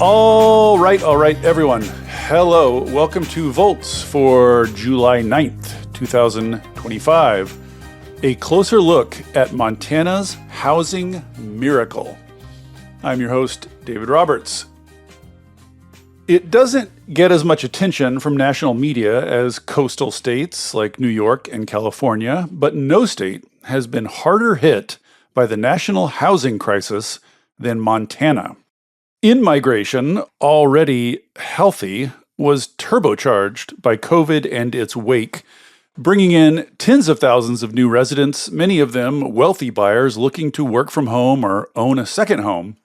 All right, everyone. Hello. Welcome to Volts for July 9th, 2025. A closer look at Montana's housing miracle. I'm your host, David Roberts. It doesn't get as much attention from national media as coastal states like New York and California, but no state has been harder hit by the national housing crisis than Montana. In-migration, already healthy, was turbocharged by COVID and its wake, bringing in tens of thousands of new residents, many of them wealthy buyers looking to work from home or own a second home.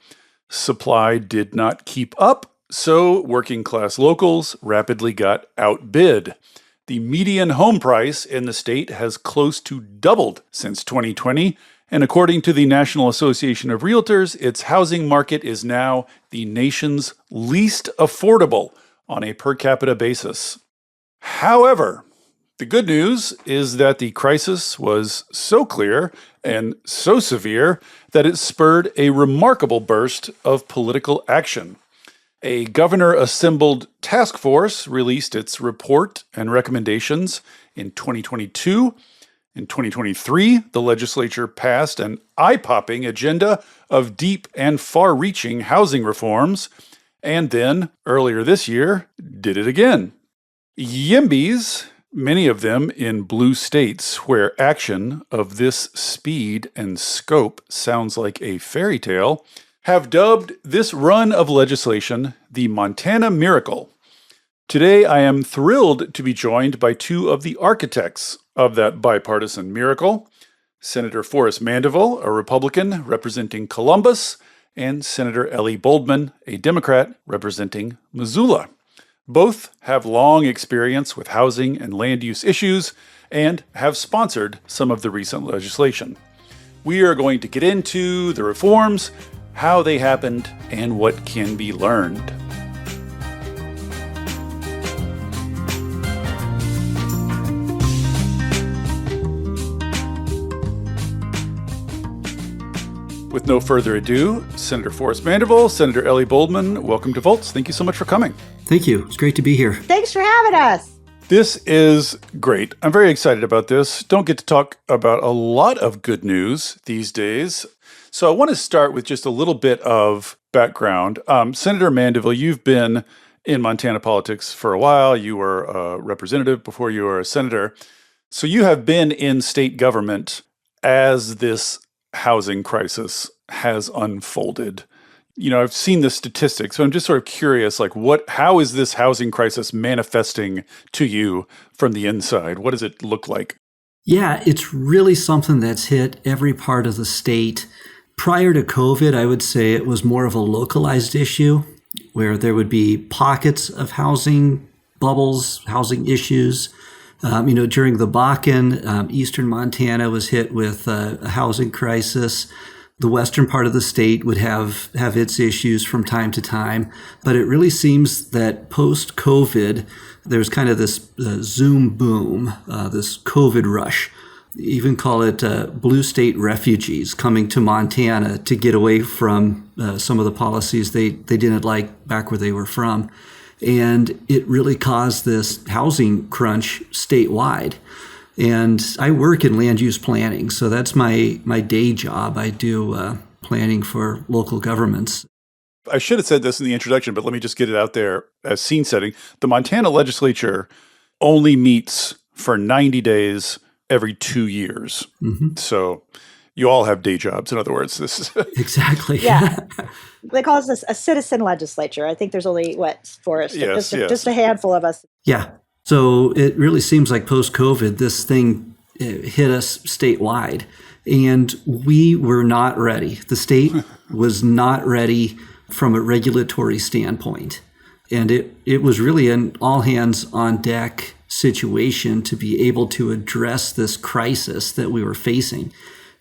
Supply did not keep up, so working-class locals rapidly got outbid. The median home price in the state has close to doubled since 2020, and according to the National Association of Realtors, its housing market is now the nation's least affordable on a per capita basis. However, the good news is that the crisis was so clear and so severe that it spurred a remarkable burst of political action. A governor-assembled task force released its report and recommendations in 2022. In 2023, the legislature passed an eye-popping agenda of deep and far-reaching housing reforms, and then, earlier this year, did it again. YIMBYs, many of them in blue states where action of this speed and scope sounds like a fairy tale, have dubbed this run of legislation the Montana Miracle. Today, I am thrilled to be joined by two of the architects of that bipartisan miracle, Senator Forrest Mandeville, a Republican representing Columbus, and Senator Ellie Boldman, a Democrat representing Missoula. Both have long experience with housing and land use issues and have sponsored some of the recent legislation. We are going to get into the reforms, how they happened, and what can be learned. With no further ado, Senator Forrest Mandeville, Senator Ellie Boldman, welcome to Volts. Thank you so much for coming. Thank you. It's great to be here. Thanks for having us. This is great. I'm very excited about this. Don't get to talk about a lot of good news these days. So I want to start with just a little bit of background. Senator Mandeville, you've been in Montana politics for a while. You were a representative before you were a senator. So you have been in state government as this housing crisis has unfolded. You know, I've seen the statistics, so I'm just sort of curious, how is this housing crisis manifesting to you from the inside? What does it look like? Yeah, it's really something that's hit every part of the state. Prior to COVID, I would say it was more of a localized issue where there would be pockets of housing bubbles, housing issues. During the Bakken, eastern Montana was hit with a housing crisis. The western part of the state would have its issues from time to time. But it really seems that post-COVID, there's kind of this Zoom boom, this COVID rush. Even call it blue state refugees coming to Montana to get away from some of the policies they didn't like back where they were from. And it really caused this housing crunch statewide. And I work in land use planning, so that's my day job. I do planning for local governments. I should have said this in the introduction, but let me just get it out there as scene setting. The Montana legislature only meets for 90 days every 2 years. Mm-hmm. So you all have day jobs, in other words. This is Exactly. Yeah. They call us a citizen legislature. I think there's only, Forrest? Yes, just a handful of us. Yeah. So it really seems like post-COVID, this thing hit us statewide. And we were not ready. The state was not ready from a regulatory standpoint. And it was really an all-hands-on-deck situation to be able to address this crisis that we were facing.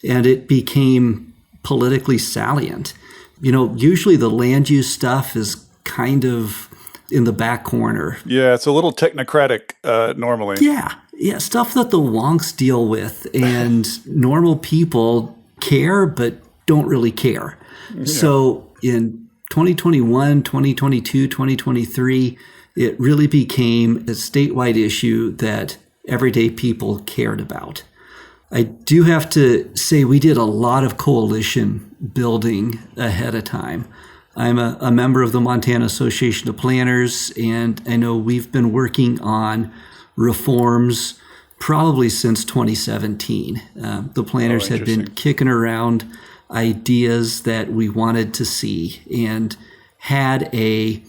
And it became politically salient. Usually the land use stuff is kind of in the back corner. Yeah, it's a little technocratic normally. Yeah, stuff that the wonks deal with and normal people care but don't really care. Yeah. So in 2021, 2022, 2023, it really became a statewide issue that everyday people cared about. I do have to say we did a lot of coalition building ahead of time. I'm a member of the Montana Association of Planners, and I know we've been working on reforms probably since 2017. The planners had been kicking around ideas that we wanted to see and had a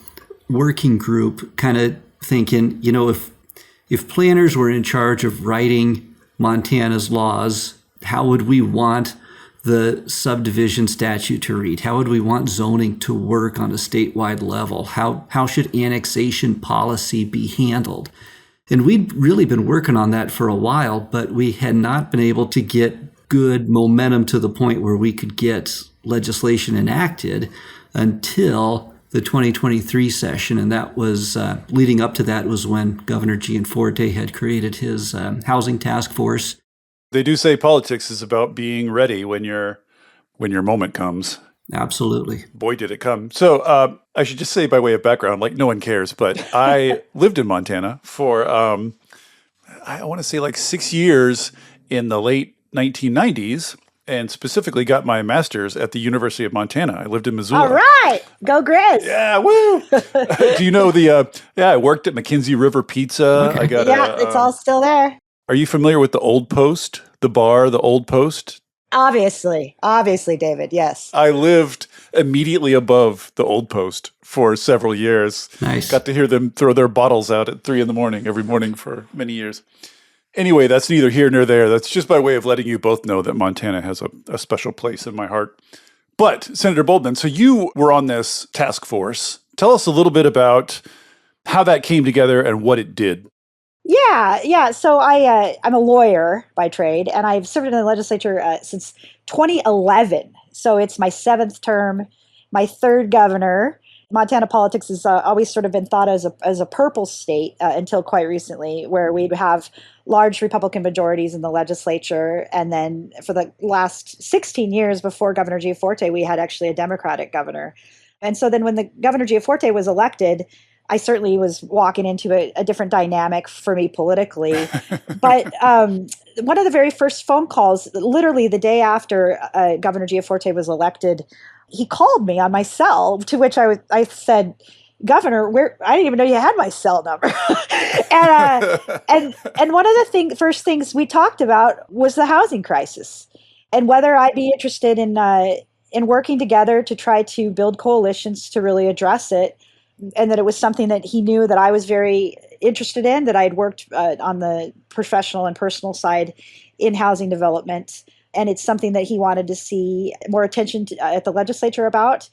working group kind of thinking, if planners were in charge of writing Montana's laws, how would we want the subdivision statute to read? How would we want zoning to work on a statewide level? How should annexation policy be handled? And we'd really been working on that for a while, but we had not been able to get good momentum to the point where we could get legislation enacted until the 2023 session. And that was leading up to that was when Governor Gianforte had created his housing task force. They do say politics is about being ready when your moment comes. Absolutely. Boy, did it come. So I should just say by way of background, like no one cares, but I lived in Montana for, I want to say like 6 years in the late 1990s, and specifically got my master's at the University of Montana. I lived in Missoula. All right. Go Grizz. Yeah, woo. Do you know I worked at McKenzie River Pizza. Okay. I got it's all still there. Are you familiar with the Old Post, the bar, the Old Post? Obviously, David, yes. I lived immediately above the Old Post for several years. Nice. Got to hear them throw their bottles out at 3 a.m. every morning for many years. Anyway, that's neither here nor there. That's just by way of letting you both know that Montana has a special place in my heart. But Senator Boldman, so you were on this task force. Tell us a little bit about how that came together and what it did. Yeah. So I'm a lawyer by trade, and I've served in the legislature since 2011. So it's my 7th term, my 3rd governor. Montana politics has always sort of been thought as a purple state until quite recently, where we'd have large Republican majorities in the legislature. And then for the last 16 years before Governor Gianforte, we had actually a Democratic governor. And so then when the Governor Gianforte was elected, I certainly was walking into a different dynamic for me politically. But one of the very first phone calls, literally the day after Governor Gianforte was elected, he called me on my cell, to which I said, Governor, I didn't even know you had my cell number. and one of the first things we talked about was the housing crisis and whether I'd be interested in working together to try to build coalitions to really address it. And that it was something that he knew that I was very interested in, that I had worked on the professional and personal side in housing development. And it's something that he wanted to see more attention at the legislature about.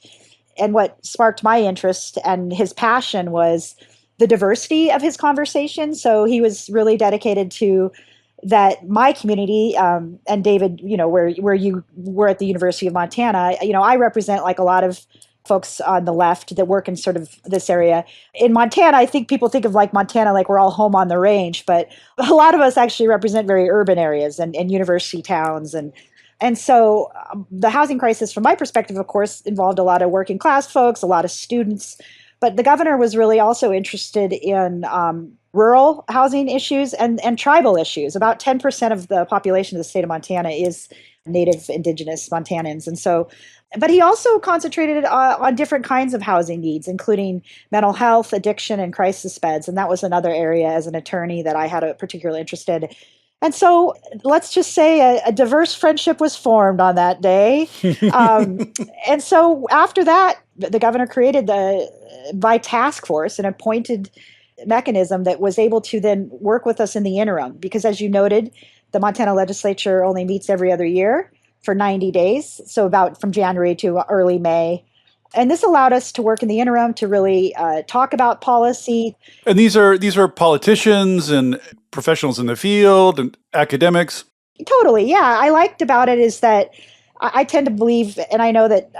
And what sparked my interest and his passion was the diversity of his conversation. So he was really dedicated to that my community, and David, where you were at the University of Montana, I represent like a lot of folks on the left that work in sort of this area. In Montana, I think people think of like Montana like we're all home on the range, but a lot of us actually represent very urban areas and university towns. And so the housing crisis, from my perspective, of course, involved a lot of working class folks, a lot of students. But the governor was really also interested in rural housing issues and tribal issues. About 10% of the population of the state of Montana is Native Indigenous Montanans. And so, but he also concentrated on different kinds of housing needs, including mental health, addiction, and crisis beds. And that was another area as an attorney that I had a particular interest in. And so let's just say a diverse friendship was formed on that day. And so after that, the governor created by task force an appointed mechanism that was able to then work with us in the interim. Because as you noted, the Montana legislature only meets every other year for 90 days, so about from January to early May. And this allowed us to work in the interim to really talk about policy. And these are politicians and professionals in the field and academics. Totally, yeah. I liked about it is that I tend to believe, and I know that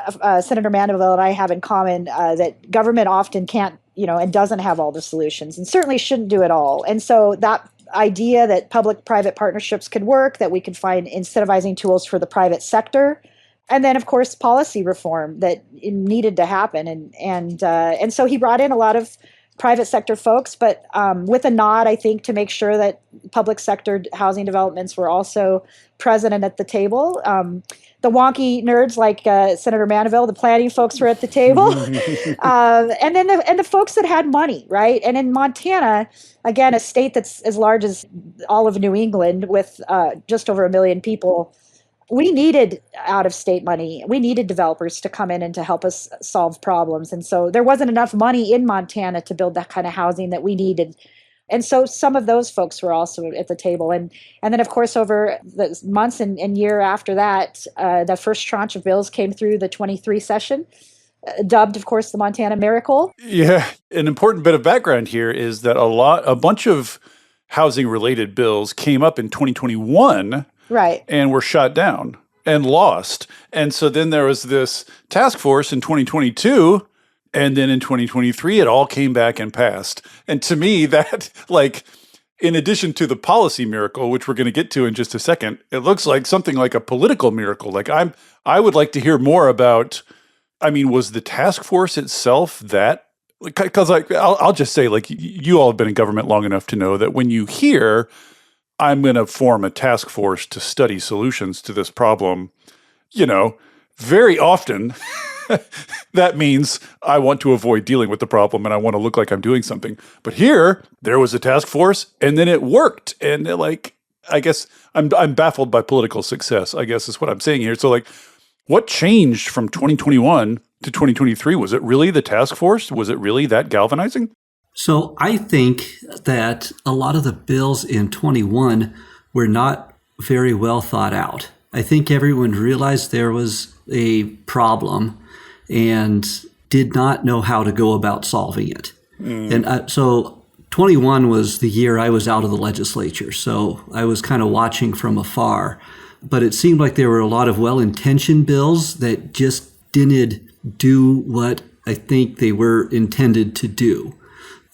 Senator Mandeville and I have in common, that government often can't, and doesn't have all the solutions, and certainly shouldn't do it all. And so that idea that public-private partnerships could work, that we could find incentivizing tools for the private sector And then, of course, policy reform that needed to happen, and so he brought in a lot of private sector folks, but with a nod, I think, to make sure that public sector housing developments were also present and at the table. The wonky nerds like Senator Mandeville, the planning folks were at the table, and then the folks that had money, right? And in Montana, again, a state that's as large as all of New England with just over 1 million people, we needed out-of-state money. We needed developers to come in and to help us solve problems. And so there wasn't enough money in Montana to build that kind of housing that we needed. And so some of those folks were also at the table. And then, of course, over the months and year after that, the first tranche of bills came through the 23 session, dubbed, of course, the Montana Miracle. Yeah. An important bit of background here is that a bunch of housing-related bills came up in 2021. Right. And were shot down and lost. And so then there was this task force in 2022. And then in 2023, it all came back and passed. And to me, that, like, in addition to the policy miracle, which we're going to get to in just a second, it looks like something like a political miracle. Like, I would like to hear more about, I mean, was the task force itself that? Because I'll just say, like, you all have been in government long enough to know that when you hear, I'm going to form a task force to study solutions to this problem, very often that means I want to avoid dealing with the problem and I want to look like I'm doing something. But here, there was a task force and then it worked. And I guess I'm baffled by political success, I guess is what I'm saying here. So what changed from 2021 to 2023? Was it really the task force? Was it really that galvanizing? So I think that a lot of the bills in 21 were not very well thought out. I think everyone realized there was a problem and did not know how to go about solving it. And so 21 was the year I was out of the legislature. So I was kind of watching from afar. But it seemed like there were a lot of well-intentioned bills that just didn't do what I think they were intended to do.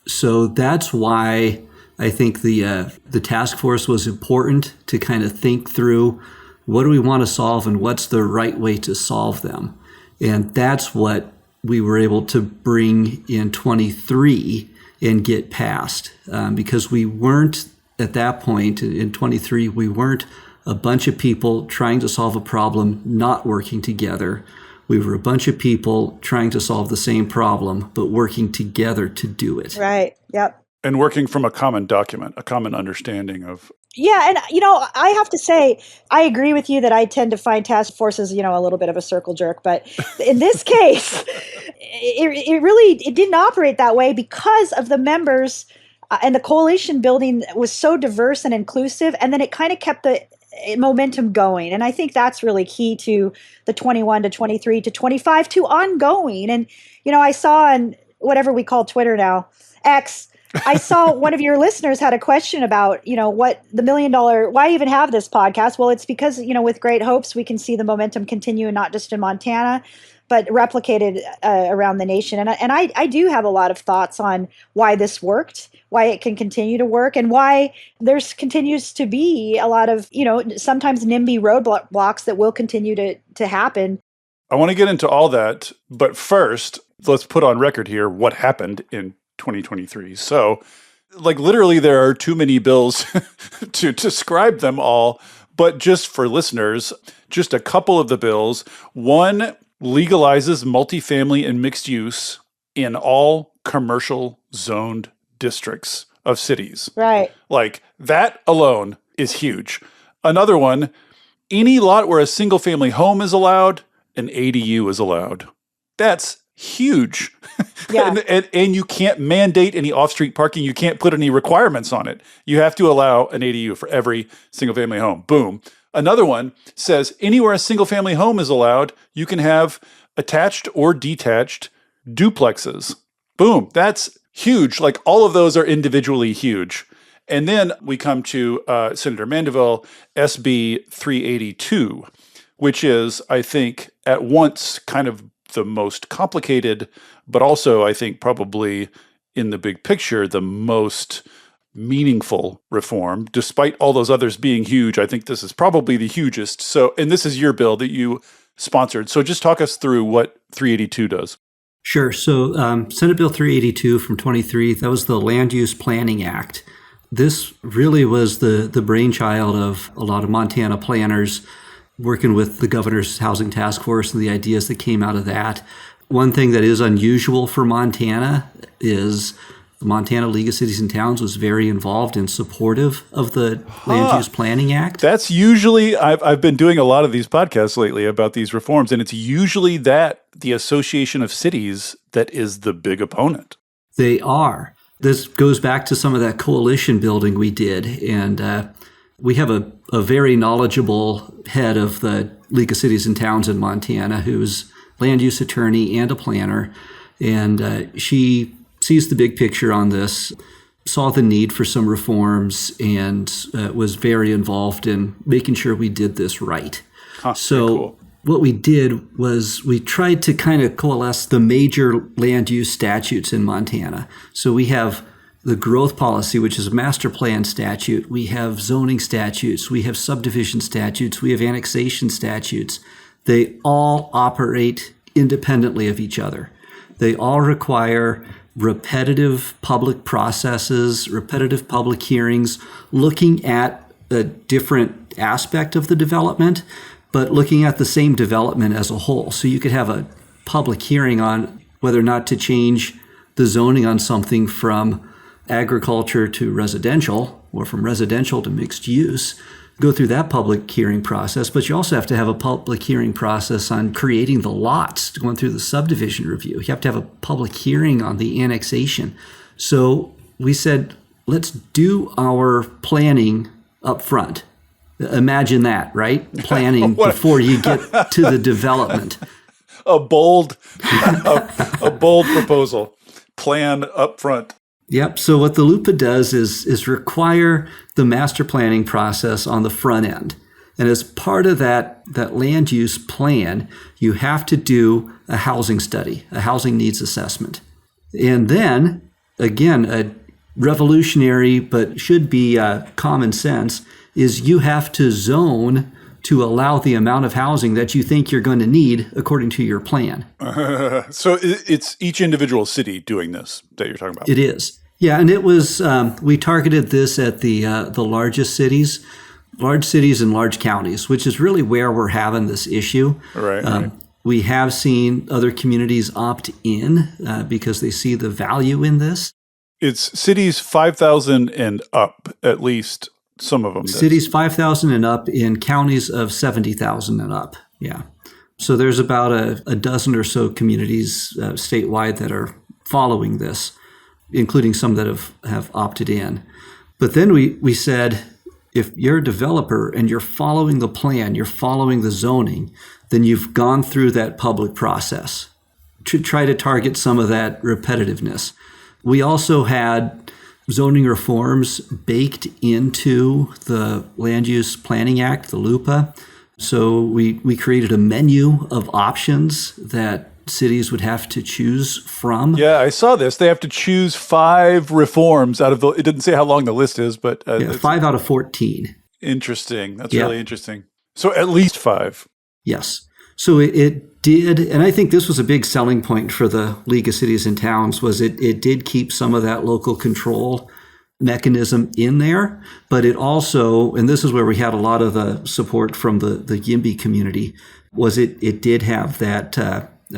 So that's why I think the task force was important to kind of think through what do we want to solve and what's the right way to solve them. And that's what we were able to bring in 23 and get passed because we weren't at that point in 23, we weren't a bunch of people trying to solve a problem, not working together. We were a bunch of people trying to solve the same problem, but working together to do it. Right. Yep. And working from a common document, a common understanding of. Yeah. And, I have to say, I agree with you that I tend to find task forces, a little bit of a circle jerk. But in this case, it didn't operate that way because of the members and the coalition building was so diverse and inclusive. And then it kind of kept the momentum going. And I think that's really key to the 21 to 23 to 25 to ongoing. And, I saw on whatever we call Twitter now, X, I saw one of your listeners had a question about, what the $1 million, why even have this podcast? Well, it's because, with great hopes, we can see the momentum continue, not just in Montana, but replicated around the nation. And I do have a lot of thoughts on why this worked, why it can continue to work, and why there's continues to be a lot of, sometimes NIMBY roadblocks that will continue to happen. I want to get into all that, but first, let's put on record here what happened in 2023. So, literally there are too many bills to describe them all, but just for listeners, just a couple of the bills. One legalizes multifamily and mixed use in all commercial zoned districts of cities. Right. That alone is huge. Another one, any lot where a single family home is allowed, an ADU is allowed. That's huge. Yeah. and you can't mandate any off-street parking. You can't put any requirements on it. You have to allow an ADU for every single family home. Boom. Another one says anywhere a single family home is allowed, you can have attached or detached duplexes. Boom. That's huge. All of those are individually huge. And then we come to Senator Mandeville, SB 382, which is, I think, at once kind of the most complicated, but also, I think, probably in the big picture, the most meaningful reform. Despite all those others being huge, I think this is probably the hugest. So, and this is your bill that you sponsored. So just talk us through what 382 does. Sure. So Senate Bill 382 from 23, that was the Land Use Planning Act. This really was the brainchild of a lot of Montana planners working with the governor's housing task force and the ideas that came out of that. One thing that is unusual for Montana is the Montana League of Cities and Towns was very involved and supportive of the Land Use Planning Act. That's usually, I've been doing a lot of these podcasts lately about these reforms, and it's usually that the Association of Cities that is the big opponent. They are. This goes back to some of that coalition building we did, and we have a very knowledgeable head of the League of Cities and Towns in Montana who's land use attorney and a planner, and she sees the big picture on this, saw the need for some reforms, and was very involved in making sure we did this right. So what we did was we tried to kind of coalesce the major land use statutes in Montana. So we have the growth policy, which is a master plan statute. We have zoning statutes. We have subdivision statutes. We have annexation statutes. They all operate independently of each other. They all require repetitive public processes, repetitive public hearings, looking at a different aspect of the development, but looking at the same development as a whole. So you could have a public hearing on whether or not to change the zoning on something from agriculture to residential or from residential to mixed use, go through that public hearing process. But you also have to have a public hearing process on creating the lots, going through the subdivision review. You have to have a public hearing on the annexation. So we said, let's do our planning up front. Imagine that, right? Planning before you get to the development. A bold proposal. Plan up front. Yep. So what the LUPA does is require the master planning process on the front end. And as part of that land use plan, you have to do a housing study, a housing needs assessment. And then, again, a revolutionary but should be common sense is you have to zone to allow the amount of housing that you think you're going to need according to your plan. So it's each individual city doing this that you're talking about? It is. Yeah, and it was, we targeted this at the largest cities, large cities and large counties, which is really where we're having this issue. Right. We have seen other communities opt in because they see the value in this. It's cities 5,000 and up, at least some of them. Cities 5,000 and up in counties of 70,000 and up. Yeah. So there's about a dozen or so communities statewide that are following this, including some that have opted in. But then we said, if you're a developer and you're following the plan, you're following the zoning, then you've gone through that public process to try to target some of that repetitiveness. We also had zoning reforms baked into the Land Use Planning Act, the LUPA. So we created a menu of options that cities would have to choose from. Yeah, I saw this. They have to choose 5 reforms out of it didn't say how long the list is, but 5 out of 14. Interesting. That's really interesting. So at least 5. Yes. So it did, and I think this was a big selling point for the League of Cities and Towns, was it did keep some of that local control mechanism in there, but it also, and this is where we had a lot of the support from the YIMBY community, was it did have that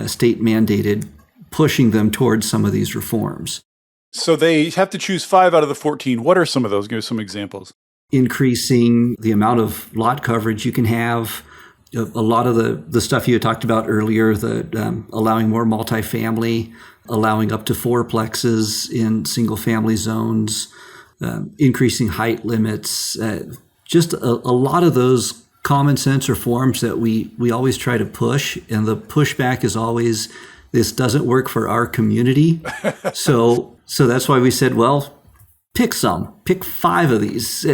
state mandated pushing them towards some of these reforms. So they have to choose 5 out of the 14. What are some of those? Give us some examples. Increasing the amount of lot coverage you can have. A lot of the stuff you had talked about earlier, the allowing more multifamily, allowing up to 4plexes in single family zones, increasing height limits, just a lot of those common sense reforms that we always try to push. And the pushback is always, this doesn't work for our community. So that's why we said, well, pick 5 of these.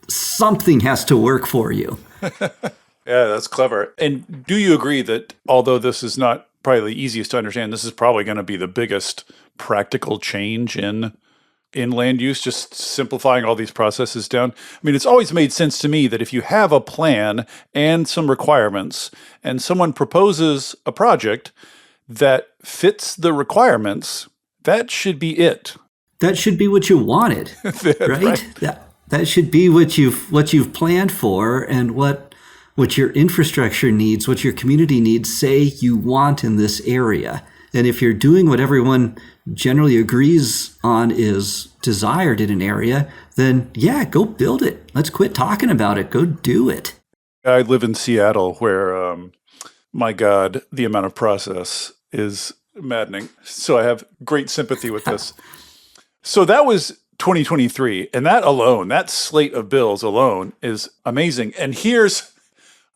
Something has to work for you. Yeah, that's clever. And do you agree that although this is not probably the easiest to understand, this is probably going to be the biggest practical change in in land use, just simplifying all these processes down. I mean, it's always made sense to me that if you have a plan and some requirements and someone proposes a project that fits the requirements, that should be it. That should be what you wanted, right? That should be what you've planned for, and what your infrastructure needs, what your community needs, say you want in this area. And if you're doing what everyone generally agrees on is desired in an area, then yeah, go build it. Let's quit talking about it. Go do it. I live in Seattle, where, my God, the amount of process is maddening. So I have great sympathy with this. So that was 2023, and that slate of bills alone is amazing. And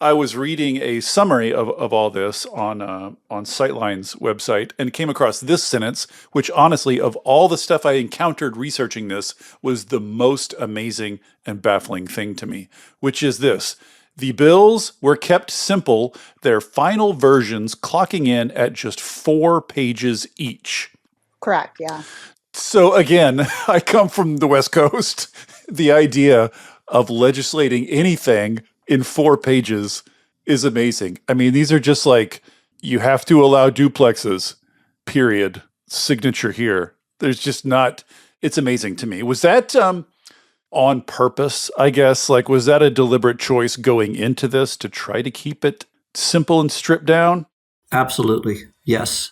I was reading a summary of all this on Sightline's website and came across this sentence, which honestly, of all the stuff I encountered researching this, was the most amazing and baffling thing to me, which is this: the bills were kept simple, their final versions clocking in at just 4 pages each. Correct, yeah. So again, I come from the West Coast. The idea of legislating anything in 4 pages is amazing. I mean, these are just like, you have to allow duplexes, period, signature here. There's just not, it's amazing to me. Was that on purpose, I guess? Like, was that a deliberate choice going into this to try to keep it simple and stripped down? Absolutely, yes.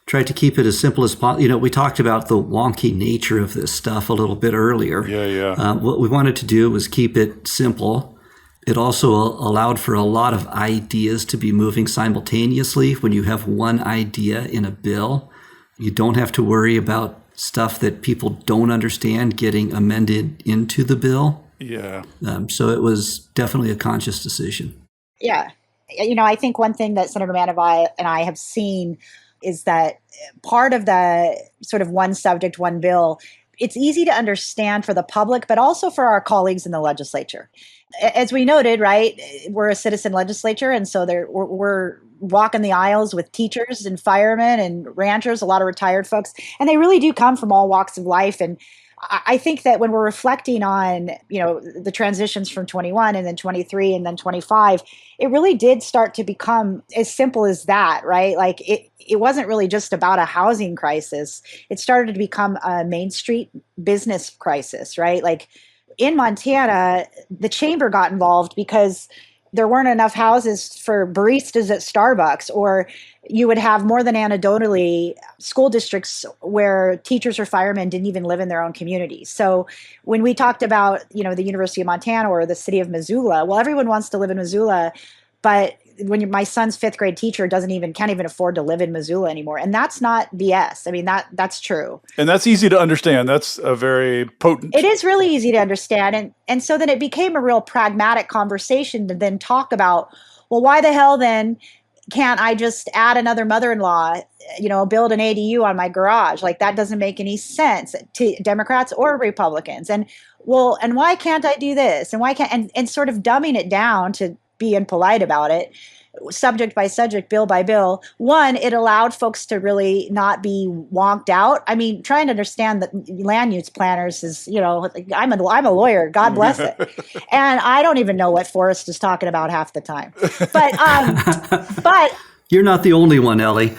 Try to keep it as simple as possible. We talked about the wonky nature of this stuff a little bit earlier. Yeah. What we wanted to do was keep it simple. It also allowed for a lot of ideas to be moving simultaneously. When you have one idea in a bill, you don't have to worry about stuff that people don't understand getting amended into the bill. Yeah. So it was definitely a conscious decision. Yeah. I think one thing that Senator Mandeville and I have seen is that part of the sort of one subject, one bill, it's easy to understand for the public, but also for our colleagues in the legislature. As we noted, right, we're a citizen legislature, and so we're walking the aisles with teachers and firemen and ranchers, a lot of retired folks, and they really do come from all walks of life. And I think that when we're reflecting on, the transitions from 21 and then 23 and then 25, it really did start to become as simple as that, right? Like it wasn't really just about a housing crisis. It started to become a Main Street business crisis, right? Like in Montana, the chamber got involved because there weren't enough houses for baristas at Starbucks, or you would have more than anecdotally school districts where teachers or firemen didn't even live in their own communities. So when we talked about, the University of Montana or the city of Missoula, well, everyone wants to live in Missoula, but when my son's 5th grade teacher can't even afford to live in Missoula anymore. And that's not BS. I mean, that's true. And that's easy to understand. That's a very potent. It is really easy to understand. And so then it became a real pragmatic conversation to then talk about, well, why the hell then can't I just add another mother-in-law, build an ADU on my garage? Like, that doesn't make any sense to Democrats or Republicans. And why can't I do this? And why can't, and sort of dumbing it down to being polite about it, subject by subject, bill by bill. One, it allowed folks to really not be wonked out. I mean, trying to understand that land use planners is, I'm a lawyer, God bless it. And I don't even know what Forrest is talking about half the time. But you're not the only one, Ellie.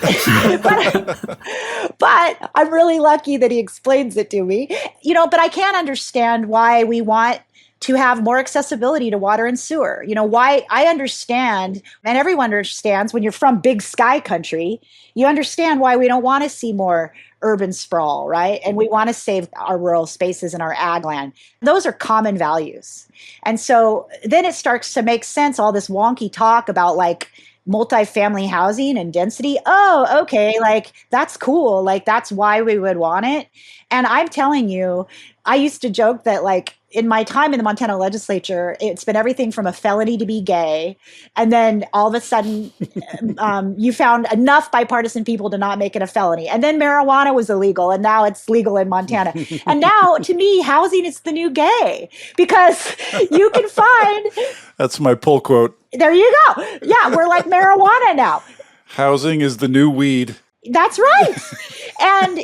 but I'm really lucky that he explains it to me. But I can't understand why we want to have more accessibility to water and sewer. Why I understand, and everyone understands, when you're from big sky country, you understand why we don't want to see more urban sprawl, right? And we want to save our rural spaces and our ag land. Those are common values. And so then it starts to make sense, all this wonky talk about like multifamily housing and density. Oh, okay. Like, that's cool. Like, that's why we would want it. And I'm telling you, I used to joke that, like, in my time in the Montana legislature, it's been everything from a felony to be gay. And then all of a sudden, you found enough bipartisan people to not make it a felony. And then marijuana was illegal, and now it's legal in Montana. And now, to me, housing is the new gay, because you can find... That's my pull quote. There you go. Yeah, we're like marijuana now. Housing is the new weed. That's right. And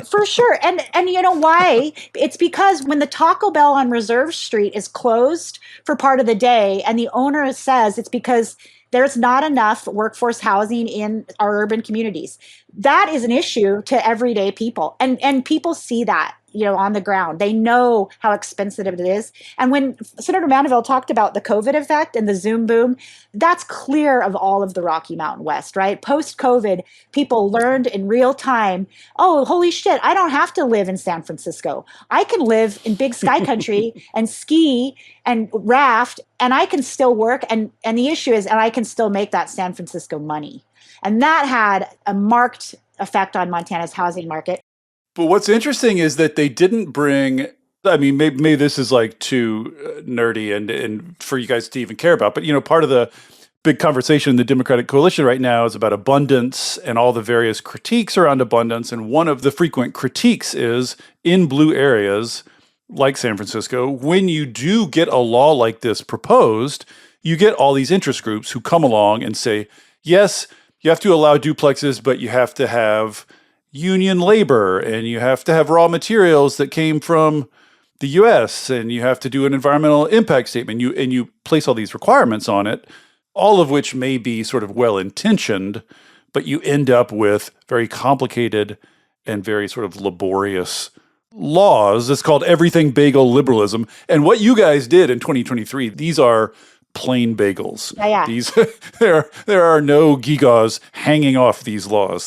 for sure. And you know why? It's because when the Taco Bell on Reserve Street is closed for part of the day, and the owner says it's because there's not enough workforce housing in our urban communities. That is an issue to everyday people. And people see that, on the ground. They know how expensive it is. And when Senator Mandeville talked about the COVID effect and the Zoom boom, that's clear of all of the Rocky Mountain West, right? Post-COVID, people learned in real time, oh, holy shit, I don't have to live in San Francisco. I can live in Big Sky Country and ski and raft, and I can still work. And the issue is, and I can still make that San Francisco money. And that had a marked effect on Montana's housing market. But what's interesting is that they didn't bring, I mean, maybe this is like too nerdy and for you guys to even care about, but, part of the big conversation in the Democratic coalition right now is about abundance and all the various critiques around abundance. And one of the frequent critiques is in blue areas like San Francisco, when you do get a law like this proposed, you get all these interest groups who come along and say, yes, you have to allow duplexes, but you have to have union labor, and you have to have raw materials that came from the US, and you have to do an environmental impact statement. And you place all these requirements on it, all of which may be sort of well-intentioned, but you end up with very complicated and very sort of laborious laws. It's called everything bagel liberalism. And what you guys did in 2023, these are plain bagels. Yeah. These there are no gigas hanging off these laws.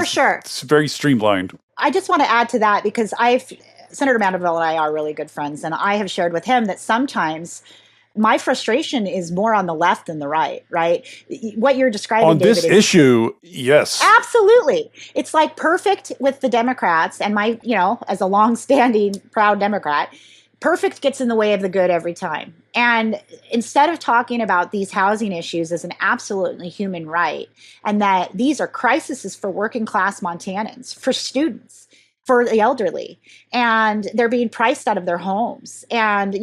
Sure. It's very streamlined. I just want to add to that because Senator Mandeville and I are really good friends, and I have shared with him that sometimes my frustration is more on the left than the right, right? What you're describing, on David, this issue, yes. Absolutely. It's like perfect with the Democrats, and as a long-standing proud Democrat, perfect gets in the way of the good every time. And instead of talking about these housing issues as an absolutely human right, and that these are crises for working class Montanans, for students, for the elderly, and they're being priced out of their homes, and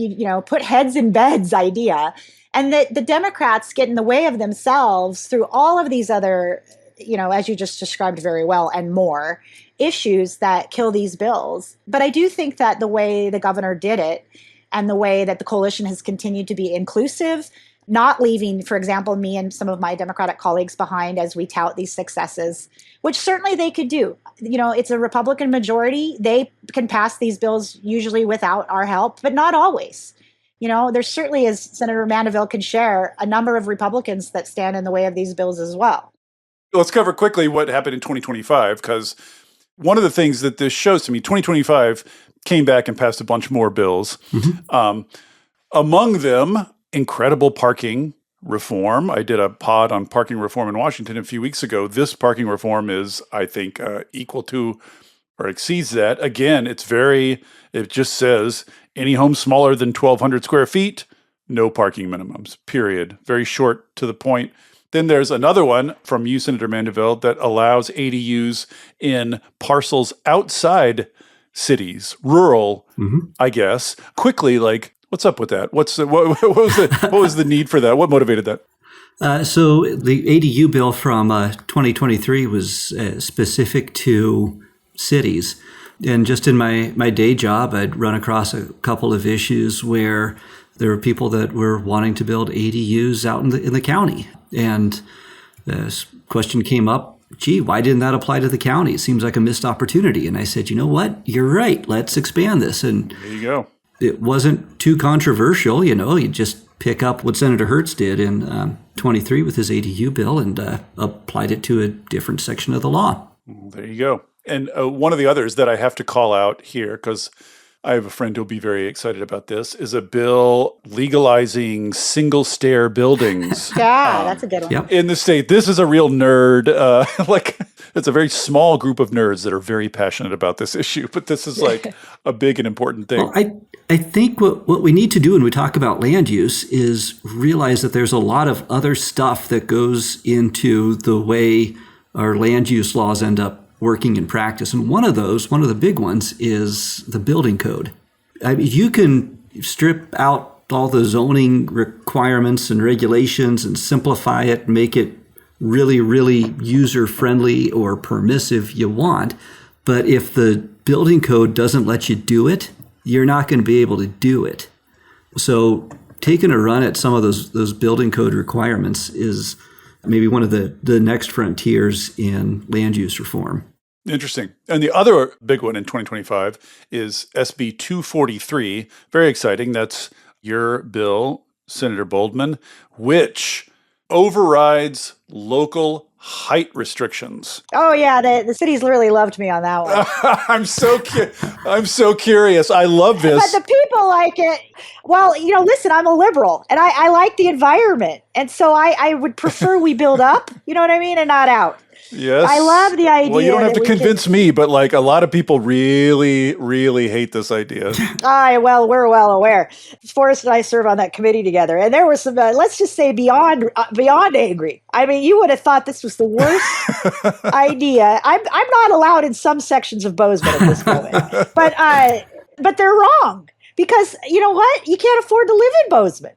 put heads in beds idea, and that the Democrats get in the way of themselves through all of these other, as you just described very well, and more issues that kill these bills. But I do think that the way the governor did it and the way that the coalition has continued to be inclusive, not leaving, for example, me and some of my Democratic colleagues behind as we tout these successes, which certainly they could do. It's a Republican majority. They can pass these bills usually without our help, but not always. There certainly, as Senator Mandeville can share, a number of Republicans that stand in the way of these bills as well. Let's cover quickly what happened in 2025, because one of the things that this shows to me, 2025 came back and passed a bunch more bills. Mm-hmm. Among them, incredible parking reform. I did a pod on parking reform in Washington a few weeks ago. This parking reform is, I think, equal to or exceeds that. Again, it just says any home smaller than 1,200 square feet, no parking minimums, period. Very short to the point. Then there's another one from you, Senator Mandeville, that allows ADUs in parcels outside cities, rural, I guess. Quickly, what's up with that? What was the need for that? What motivated that? So the ADU bill from 2023 was specific to cities. And just in my day job, I'd run across a couple of issues where there were people that were wanting to build ADUs out in the county. And this question came up, gee, why didn't that apply to the county? It seems like a missed opportunity. And I said, you know what? You're right. Let's expand this. And there you go. It wasn't too controversial. You just pick up what Senator Hertz did in 23 with his ADU bill and applied it to a different section of the law. There you go. And one of the others that I have to call out here, because I have a friend who'll be very excited about this, is a bill legalizing single-stair buildings. Yeah, that's a good one. Yep. In the state. This is a real nerd. It's a very small group of nerds that are very passionate about this issue, but this is a big and important thing. Well, I think what we need to do when we talk about land use is realize that there's a lot of other stuff that goes into the way our land use laws end up working in practice. And one of the big ones is the building code. I mean, you can strip out all the zoning requirements and regulations and simplify it, make it really, really user-friendly or permissive you want. But if the building code doesn't let you do it, you're not going to be able to do it. So taking a run at some of those building code requirements is maybe one of the next frontiers in land use reform. Interesting. And the other big one in 2025 is SB 243. Very exciting. That's your bill, Senator Boldman, which overrides local height restrictions. Oh yeah, the cities really loved me on that one. I'm so curious. I love this. But the people like it. Well, listen, I'm a liberal, and I like the environment, and so I would prefer we build up. You know what I mean, and not out. Yes. I love the idea. Well, you don't have to convince me, but like a lot of people really, really hate this idea. Well, we're well aware. Forrest and I serve on that committee together, and there was some, let's just say, beyond angry. I mean, you would have thought this was the worst idea. I'm not allowed in some sections of Bozeman at this moment, but they're wrong because you know what? You can't afford to live in Bozeman.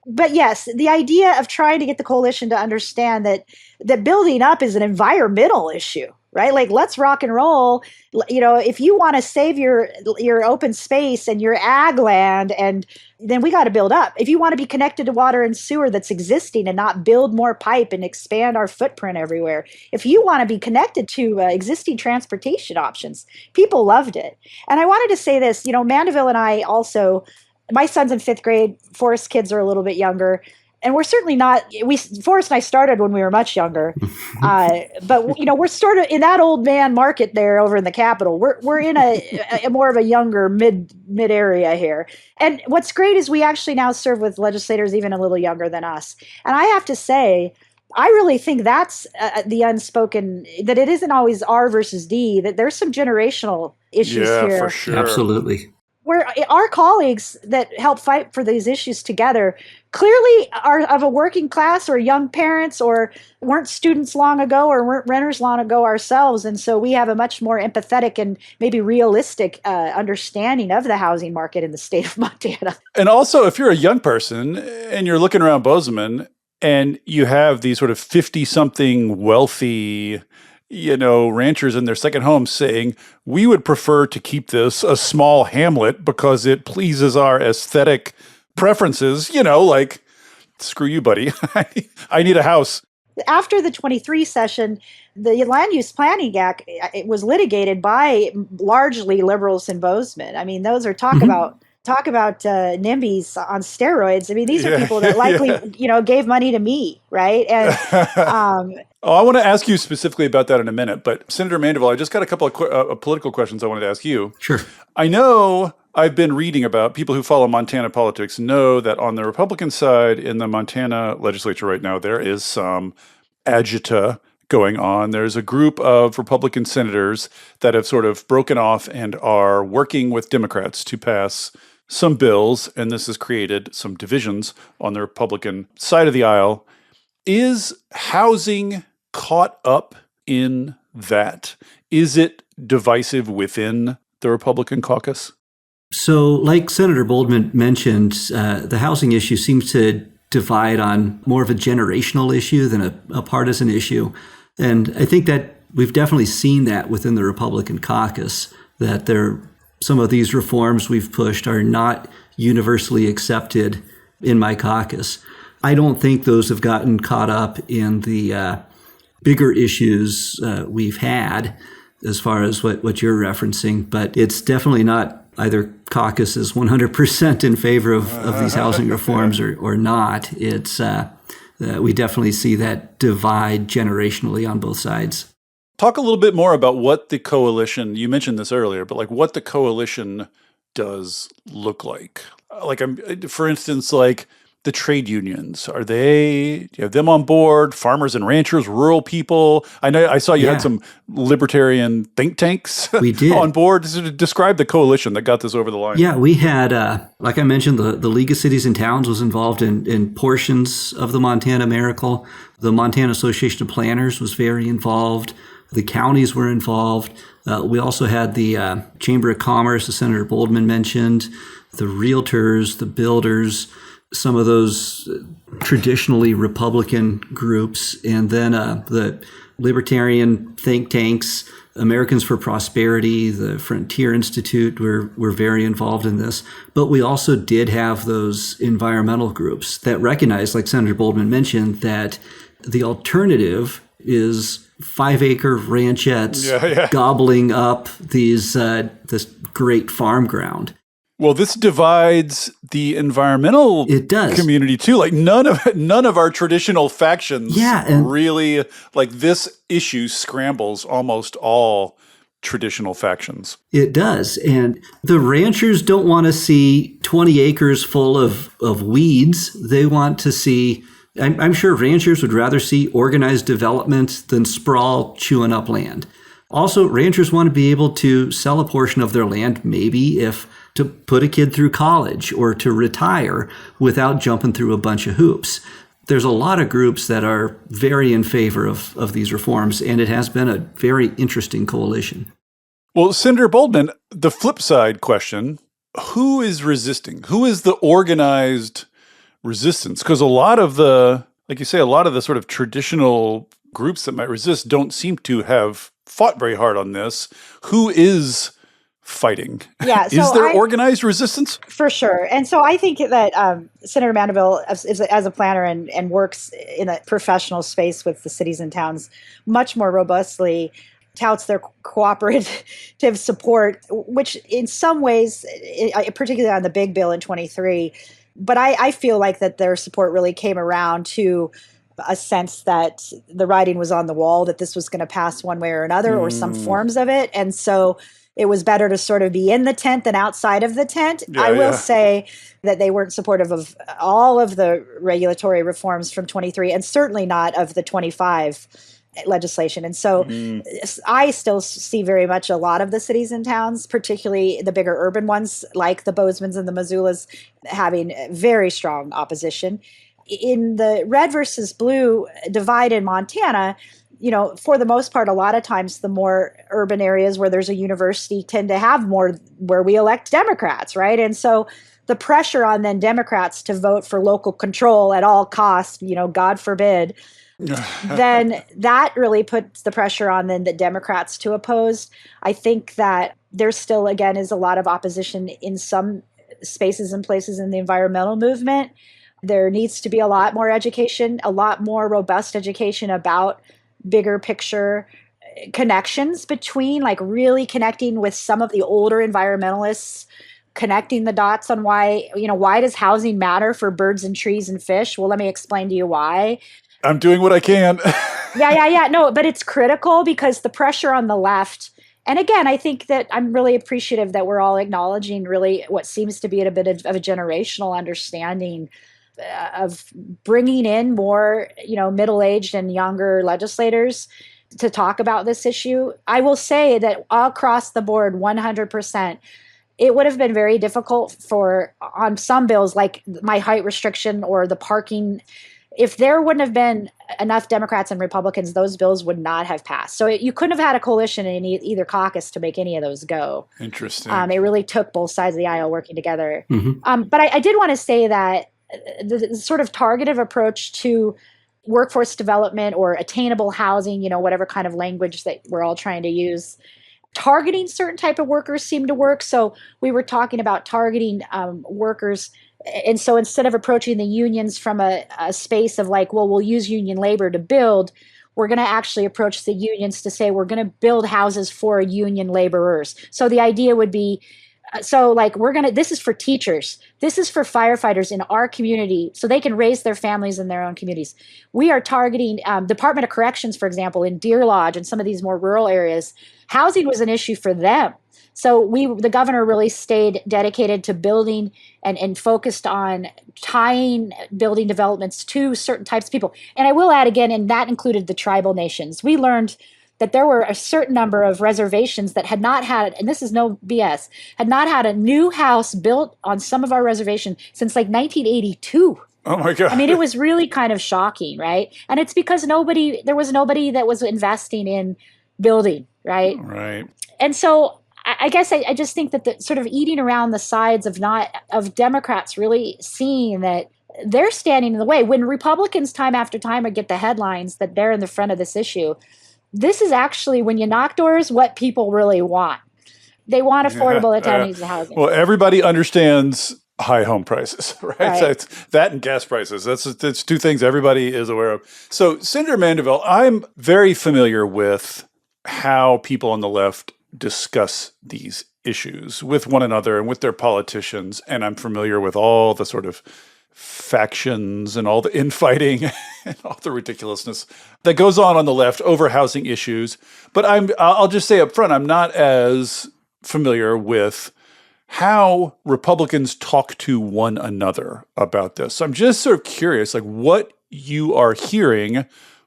But yes, the idea of trying to get the coalition to understand that building up is an environmental issue, right? Like, let's rock and roll. If you want to save your open space and your ag land, and then we got to build up. If you want to be connected to water and sewer that's existing and not build more pipe and expand our footprint everywhere. If you want to be connected to existing transportation options, people loved it. And I wanted to say this, Mandeville and I also, my son's in 5th grade. Forrest's kids are a little bit younger. And we're certainly not, Forrest and I started when we were much younger. But, we're sort of in that old man market there over in the Capitol. We're in a more of a younger mid area here. And what's great is we actually now serve with legislators even a little younger than us. And I have to say, I really think that's the unspoken, that it isn't always R versus D, that there's some generational issues here. Yeah, for sure. Absolutely. Where our colleagues that help fight for these issues together clearly are of a working class or young parents or weren't students long ago or weren't renters long ago ourselves. And so we have a much more empathetic and maybe realistic understanding of the housing market in the state of Montana. And also, if you're a young person and you're looking around Bozeman and you have these sort of 50-something wealthy ranchers in their second home saying, we would prefer to keep this a small hamlet because it pleases our aesthetic preferences, like, screw you, buddy. I need a house. After the 23 session, the Land Use Planning Act, it was litigated by largely liberals in Bozeman. I mean, those are talk about NIMBYs on steroids. I mean, these are people that likely, gave money to me, right? And I want to ask you specifically about that in a minute. But Senator Mandeville, I just got a couple of political questions I wanted to ask you. Sure. I know I've been reading about people who follow Montana politics know that on the Republican side in the Montana legislature right now, there is some agita going on. There's a group of Republican senators that have sort of broken off and are working with Democrats to pass some bills, and this has created some divisions on the Republican side of the aisle. Is housing caught up in that? Is it divisive within the Republican caucus? So, like Senator Boldman mentioned, the housing issue seems to divide on more of a generational issue than a partisan issue. And I think that we've definitely seen that within the Republican caucus, that some of these reforms we've pushed are not universally accepted in my caucus. I don't think those have gotten caught up in the bigger issues we've had as far as what you're referencing, but it's definitely not either caucus is 100% in favor of these housing reforms or not. It's we definitely see that divide generationally on both sides. Talk a little bit more about what the coalition, you mentioned this earlier, but like what the coalition does look like. Like, for instance, like the trade unions, do you have them on board? Farmers and ranchers, rural people. I saw you had some libertarian think tanks we did. on board. Describe the coalition that got this over the line. Yeah, we had, like I mentioned, the League of Cities and Towns was involved in portions of the Montana Miracle. The Montana Association of Planners was very involved. The counties were involved. We also had the Chamber of Commerce, as Senator Boldman mentioned, the realtors, the builders. Some of those traditionally Republican groups, and then the libertarian think tanks, Americans for Prosperity, the Frontier Institute were very involved in this. But we also did have those environmental groups that recognized, like Senator Boldman mentioned, that the alternative is 5-acre ranchettes gobbling up this great farm ground. Well, this divides the environmental community too. Like none of our traditional factions really, like, this issue scrambles almost all traditional factions. It does. And the ranchers don't want to see 20 acres full of weeds. They want to see, I'm sure ranchers would rather see organized development than sprawl chewing up land. Also, ranchers want to be able to sell a portion of their land, maybe to put a kid through college or to retire without jumping through a bunch of hoops. There's a lot of groups that are very in favor of these reforms, and it has been a very interesting coalition. Well, Senator Boldman, the flip side question, who is resisting? Who is the organized resistance? Because a lot of the sort of traditional groups that might resist don't seem to have fought very hard on this. Who is fighting? Yeah, is there organized resistance? For sure. And so I think that Senator Mandeville, as a planner and works in a professional space with the cities and towns, much more robustly touts their cooperative support, which in some ways, particularly on the big bill in 23, but I feel like that their support really came around to a sense that the writing was on the wall, that this was going to pass one way or another, or some forms of it. And so it was better to sort of be in the tent than outside of the tent. I will say that they weren't supportive of all of the regulatory reforms from 23, and certainly not of the 25 legislation. And so I still see very much a lot of the cities and towns, particularly the bigger urban ones like the Bozeman's and the Missoulas, having very strong opposition. In the red versus blue divide in Montana, for the most part, a lot of times the more urban areas where there's a university tend to have more where we elect Democrats, right? And so the pressure on then Democrats to vote for local control at all costs, God forbid, then that really puts the pressure on then the Democrats to oppose. I think that there still, again, is a lot of opposition in some spaces and places in the environmental movement. There needs to be a lot more education, a lot more robust education about bigger picture connections between, like, really connecting with some of the older environmentalists, connecting the dots on why does housing matter for birds and trees and fish? Well, let me explain to you why. I'm doing what I can. Yeah. No, but it's critical because the pressure on the left, and again, I think that I'm really appreciative that we're all acknowledging really what seems to be a bit of a generational understanding of bringing in more, middle-aged and younger legislators to talk about this issue. I will say that across the board, 100%, it would have been very difficult on some bills like my height restriction or the parking. If there wouldn't have been enough Democrats and Republicans, those bills would not have passed. So you couldn't have had a coalition in either caucus to make any of those go. Interesting. It really took both sides of the aisle working together. But I did want to say that the sort of targeted approach to workforce development or attainable housing, whatever kind of language that we're all trying to use, targeting certain type of workers seemed to work. So we were talking about targeting workers. And so instead of approaching the unions from a space of like, well, we'll use union labor to build, we're going to actually approach the unions to say we're going to build houses for union laborers. So the idea would be, this is for teachers. This is for firefighters in our community so they can raise their families in their own communities. We are targeting Department of Corrections, for example, in Deer Lodge and some of these more rural areas. Housing was an issue for them. So the governor really stayed dedicated to building and focused on tying building developments to certain types of people. And I will add again, and that included the tribal nations. We learned that there were a certain number of reservations that had not had, and this is no BS, had not had a new house built on some of our reservations since like 1982. Oh my God. I mean, it was really kind of shocking, right? And it's because there was nobody that was investing in building, right? Right. And so I guess I just think that the sort of eating around the sides of Democrats really seeing that they're standing in the way. When Republicans time after time get the headlines that they're in the front of this issue, this is actually, when you knock doors, what people really want. They want affordable alternative housing. Well, everybody understands high home prices, right? So it's that and gas prices. That's two things everybody is aware of. So, Senator Mandeville, I'm very familiar with how people on the left discuss these issues with one another and with their politicians, and I'm familiar with all the sort of factions and all the infighting and all the ridiculousness that goes on the left over housing issues. But I'll just say up front, I'm not as familiar with how Republicans talk to one another about this. So I'm just sort of curious, like what you are hearing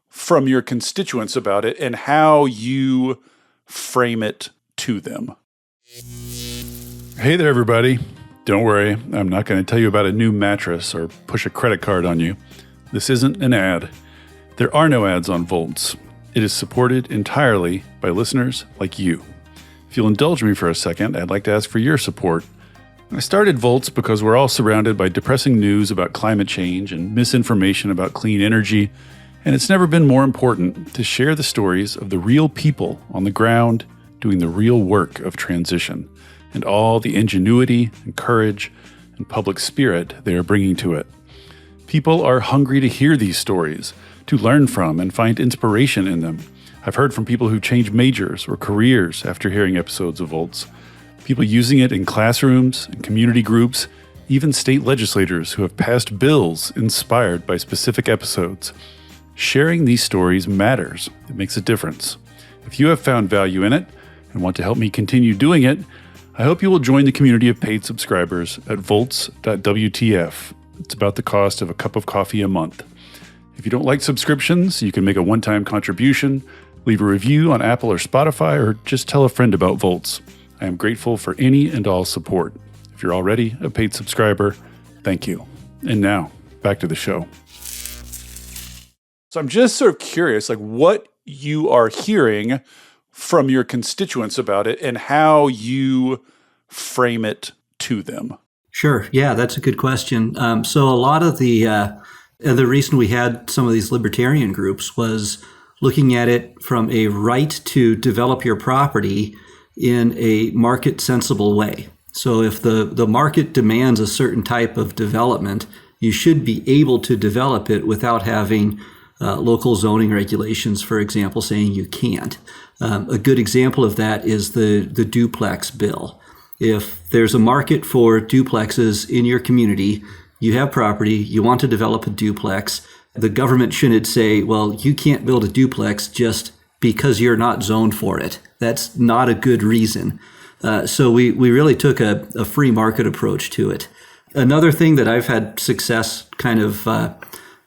from your constituents about it and how you frame it to them. Hey there, everybody. Don't worry, I'm not going to tell you about a new mattress or push a credit card on you. This isn't an ad. There are no ads on Volts. It is supported entirely by listeners like you. If you'll indulge me for a second, I'd like to ask for your support. I started Volts because we're all surrounded by depressing news about climate change and misinformation about clean energy, and it's never been more important to share the stories of the real people on the ground doing the real work of transition and all the ingenuity and courage and public spirit they are bringing to it. People are hungry to hear these stories, to learn from and find inspiration in them. I've heard from people who change majors or careers after hearing episodes of Volts, people using it in classrooms and community groups, even state legislators who have passed bills inspired by specific episodes. Sharing these stories matters. It makes a difference. If you have found value in it and want to help me continue doing it, I hope you will join the community of paid subscribers at volts.wtf. It's about the cost of a cup of coffee a month. If you don't like subscriptions, you can make a one-time contribution, leave a review on Apple or Spotify, or just tell a friend about Volts. I am grateful for any and all support. If you're already a paid subscriber, thank you. And now, back to the show. So I'm just sort of curious, like what you are hearing from your constituents about it and how you frame it to them. Sure. Yeah, that's a good question. So a lot of the reason we had some of these libertarian groups was looking at it from a right to develop your property in a market sensible way. So if the market demands a certain type of development, you should be able to develop it without having local zoning regulations, for example, saying you can't. A good example of that is the duplex bill. If there's a market for duplexes in your community, you have property, you want to develop a duplex, the government shouldn't say, well, you can't build a duplex just because you're not zoned for it. That's not a good reason. So we really took a free market approach to it. Another thing that I've had success kind of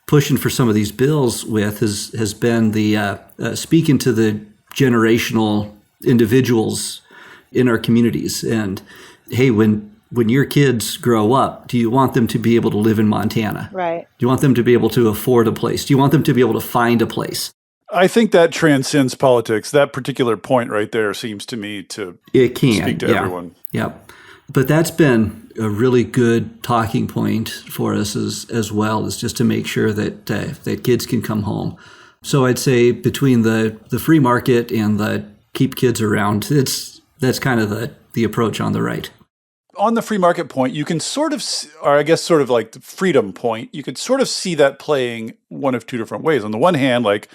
pushing for some of these bills with has been the speaking to the generational individuals in our communities. And hey, when your kids grow up, do you want them to be able to live in Montana? Right. Do you want them to be able to afford a place? Do you want them to be able to find a place? I think that transcends politics. That particular point right there seems to me to speak to everyone. Yep. But that's been a really good talking point for us as well, is just to make sure that that kids can come home. So I'd say between the free market and the keep kids around, that's kind of the approach on the right. On the free market point, you can sort of, or I guess sort of like the freedom point, you could sort of see that playing one of two different ways. On the one hand, like,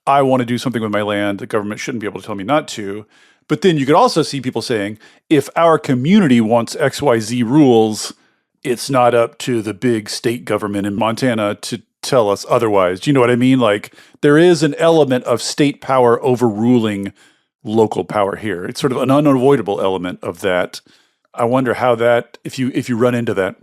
I want to do something with my land, the government shouldn't be able to tell me not to. But then you could also see people saying, if our community wants XYZ rules, it's not up to the big state government in Montana to tell us otherwise. Do you know what I mean? Like, there is an element of state power overruling local power here. It's sort of an unavoidable element of that. I wonder how that, if you run into that.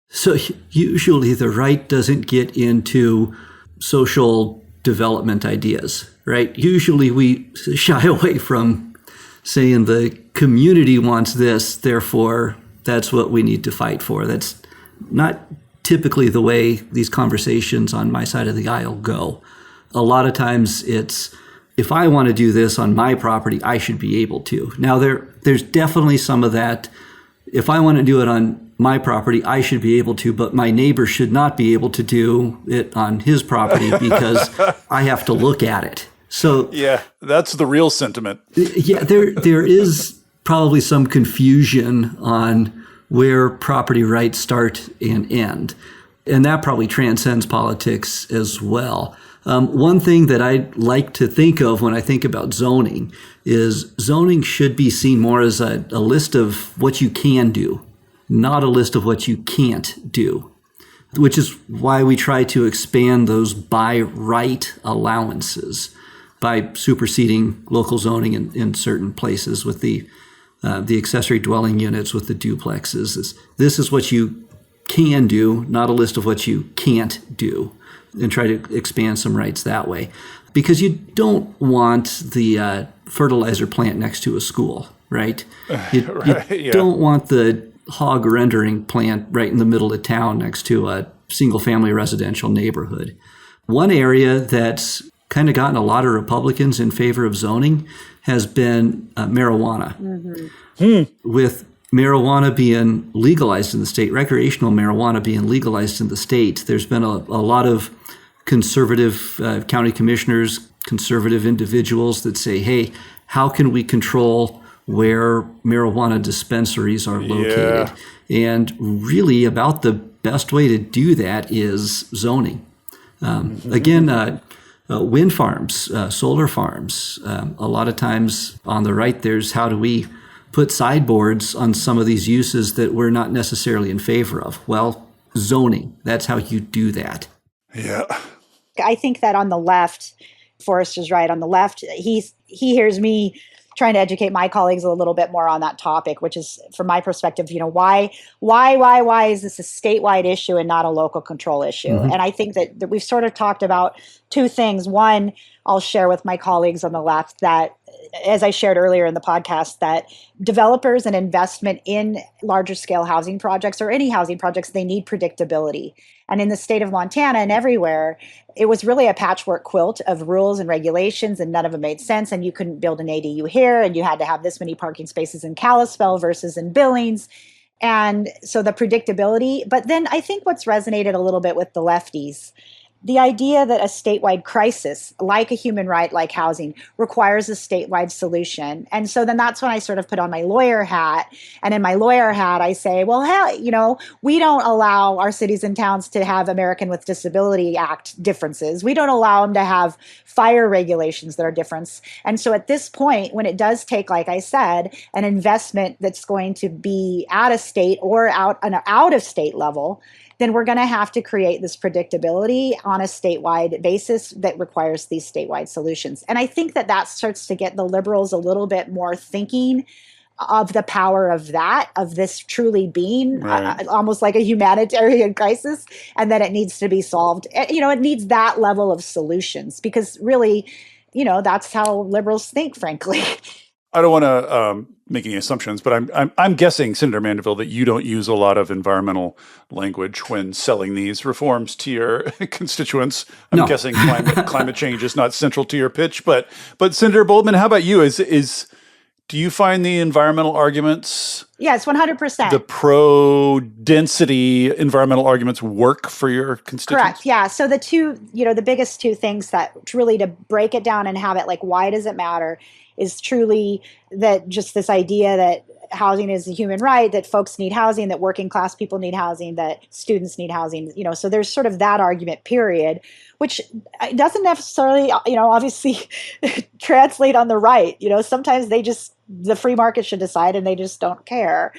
So usually the right doesn't get into social development ideas, right? Usually we shy away from saying the community wants this, therefore that's what we need to fight for. That's not typically the way these conversations on my side of the aisle go. A lot of times it's, if I want to do this on my property, I should be able to. Now there's definitely some of that. If I want to do it on my property, I should be able to, but my neighbor should not be able to do it on his property because I have to look at it. So yeah, that's the real sentiment. Yeah, there is probably some confusion on where property rights start and end. And that probably transcends politics as well. One thing that I like to think of when I think about zoning is zoning should be seen more as a list of what you can do, not a list of what you can't do, which is why we try to expand those by right allowances by superseding local zoning in certain places with the accessory dwelling units, with the duplexes. This is what you can do, not a list of what you can't do, and try to expand some rights that way. Because you don't want the fertilizer plant next to a school, right? You don't want the hog rendering plant right in the middle of town next to a single-family residential neighborhood. One area that's kind of gotten a lot of Republicans in favor of zoning has been marijuana. With marijuana being legalized in the state, recreational marijuana being legalized in the state, there's been a lot of conservative county commissioners, conservative individuals that say, hey, how can we control where marijuana dispensaries are located? Yeah. And really about the best way to do that is zoning. Again, wind farms, solar farms, a lot of times on the right, there's how do we put sideboards on some of these uses that we're not necessarily in favor of? Well, zoning, that's how you do that. Yeah. I think that on the left, Forrest is right. On the left, he hears me trying to educate my colleagues a little bit more on that topic, which is, from my perspective, why is this a statewide issue and not a local control issue? Mm-hmm. And I think that we've sort of talked about two things. One, I'll share with my colleagues on the left that, as I shared earlier in the podcast, that developers and investment in larger scale housing projects or any housing projects, they need predictability. And in the state of Montana and everywhere, it was really a patchwork quilt of rules and regulations, and none of them made sense. And you couldn't build an ADU here, and you had to have this many parking spaces in Kalispell versus in Billings. And so the predictability. But then I think what's resonated a little bit with the lefties, the idea that a statewide crisis, like a human right, like housing, requires a statewide solution. And so then that's when I sort of put on my lawyer hat. And in my lawyer hat, I say, well, hell, we don't allow our cities and towns to have American with Disability Act differences. We don't allow them to have fire regulations that are different. And so at this point, when it does take, like I said, an investment that's going to be out of state or out of state level, then we're going to have to create this predictability on a statewide basis that requires these statewide solutions. And I think that starts to get the liberals a little bit more thinking of the power of this truly being almost like a humanitarian crisis, and that it needs to be solved. It needs that level of solutions, because really, that's how liberals think, frankly. I don't want to make any assumptions, but I'm guessing, Senator Mandeville, that you don't use a lot of environmental language when selling these reforms to your constituents. I'm guessing climate change is not central to your pitch, but Senator Boldman, how about you? Do you find the environmental arguments? Yes, 100%. The pro-density environmental arguments work for your constituents? Correct. Yeah. So the two, the biggest two things that really, to break it down and have it like, why does it matter, is truly that just this idea that housing is a human right, that folks need housing, that working class people need housing, that students need housing, so there's sort of that argument period, which doesn't necessarily, obviously translate on the right. Sometimes the free market should decide and they just don't care.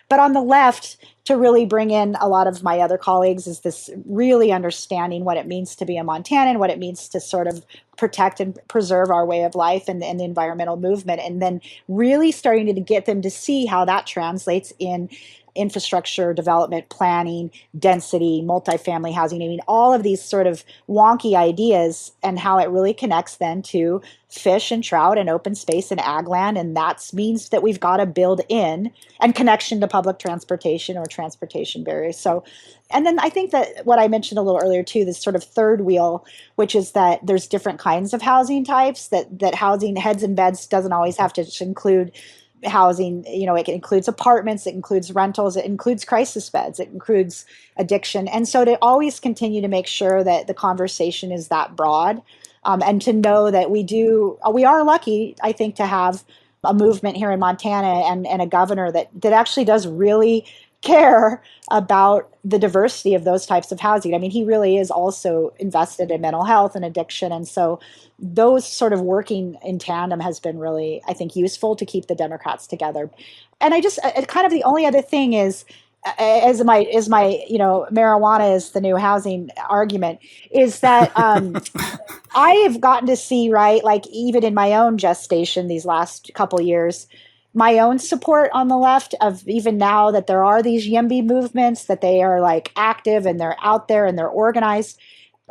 But on the left, to really bring in a lot of my other colleagues, is this really understanding what it means to be a Montanan, what it means to sort of protect and preserve our way of life and the environmental movement, and then really starting to get them to see how that translates in infrastructure, development, planning, density, multifamily housing. I mean, all of these sort of wonky ideas, and how it really connects then to fish and trout and open space and ag land. And that means that we've got to build in and connection to public transportation or transportation barriers. So, and then I think that what I mentioned a little earlier too, this sort of third wheel, which is that there's different kinds of housing types, that housing heads and beds doesn't always have to include housing. It includes apartments, it includes rentals, it includes crisis beds, it includes addiction. And so to always continue to make sure that the conversation is that broad, and to know that we are lucky, I think, to have a movement here in Montana and a governor that actually does really care about the diversity of those types of housing. I mean, he really is also invested in mental health and addiction. And so those sort of working in tandem has been really, I think, useful to keep the Democrats together. And I just kind of the only other thing is, as my marijuana is the new housing argument, is that I have gotten to see, right, like even in my own gestation these last couple years, my own support on the left of even now that there are these YIMBY movements, that they are like active and they're out there and they're organized.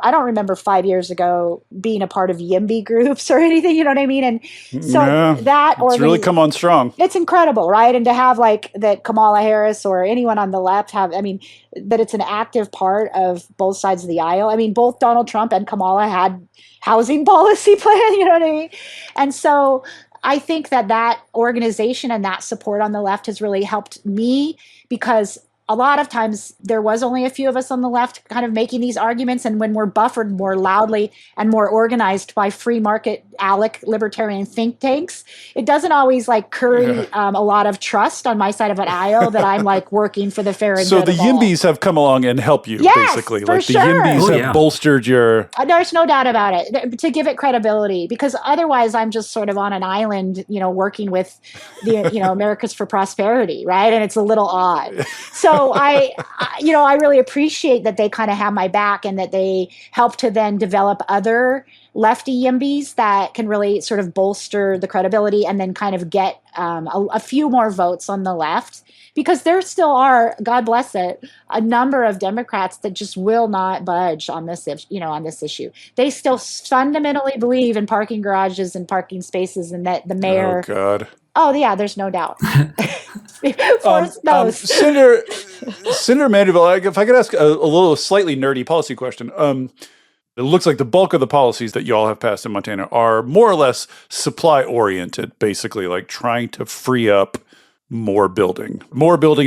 I don't remember 5 years ago being a part of YIMBY groups or anything, you know what I mean? And so it's really come on strong. It's incredible, right? And to have like that Kamala Harris or anyone on the left that it's an active part of both sides of the aisle. I mean, both Donald Trump and Kamala had housing policy plan, you know what I mean? And so I think that organization and that support on the left has really helped me, because a lot of times there was only a few of us on the left kind of making these arguments. And when we're buffered more loudly and more organized by free market ALEC libertarian think tanks, it doesn't always like curry a lot of trust on my side of an aisle that I'm like working for the fair and so good the of all. YIMBYs have come along and helped you, Yes, basically. for Like sure. the YIMBYs have bolstered your... There's no doubt about it, to give it credibility, because otherwise I'm just sort of on an island, working with the, Americans for Prosperity, right? And it's a little odd. So I really appreciate that they kind of have my back and that they help to then develop other lefty YIMBYs that can really sort of bolster the credibility and then kind of get a few more votes on the left. Because there still are, God bless it, a number of Democrats that just will not budge on this, on this issue. They still fundamentally believe in parking garages and parking spaces, and that the mayor. Oh God. Oh yeah, there's no doubt. Forrest knows. Senator Mandeville, if I could ask a little slightly nerdy policy question. It looks like the bulk of the policies that you all have passed in Montana are more or less supply oriented, basically like trying to free up more building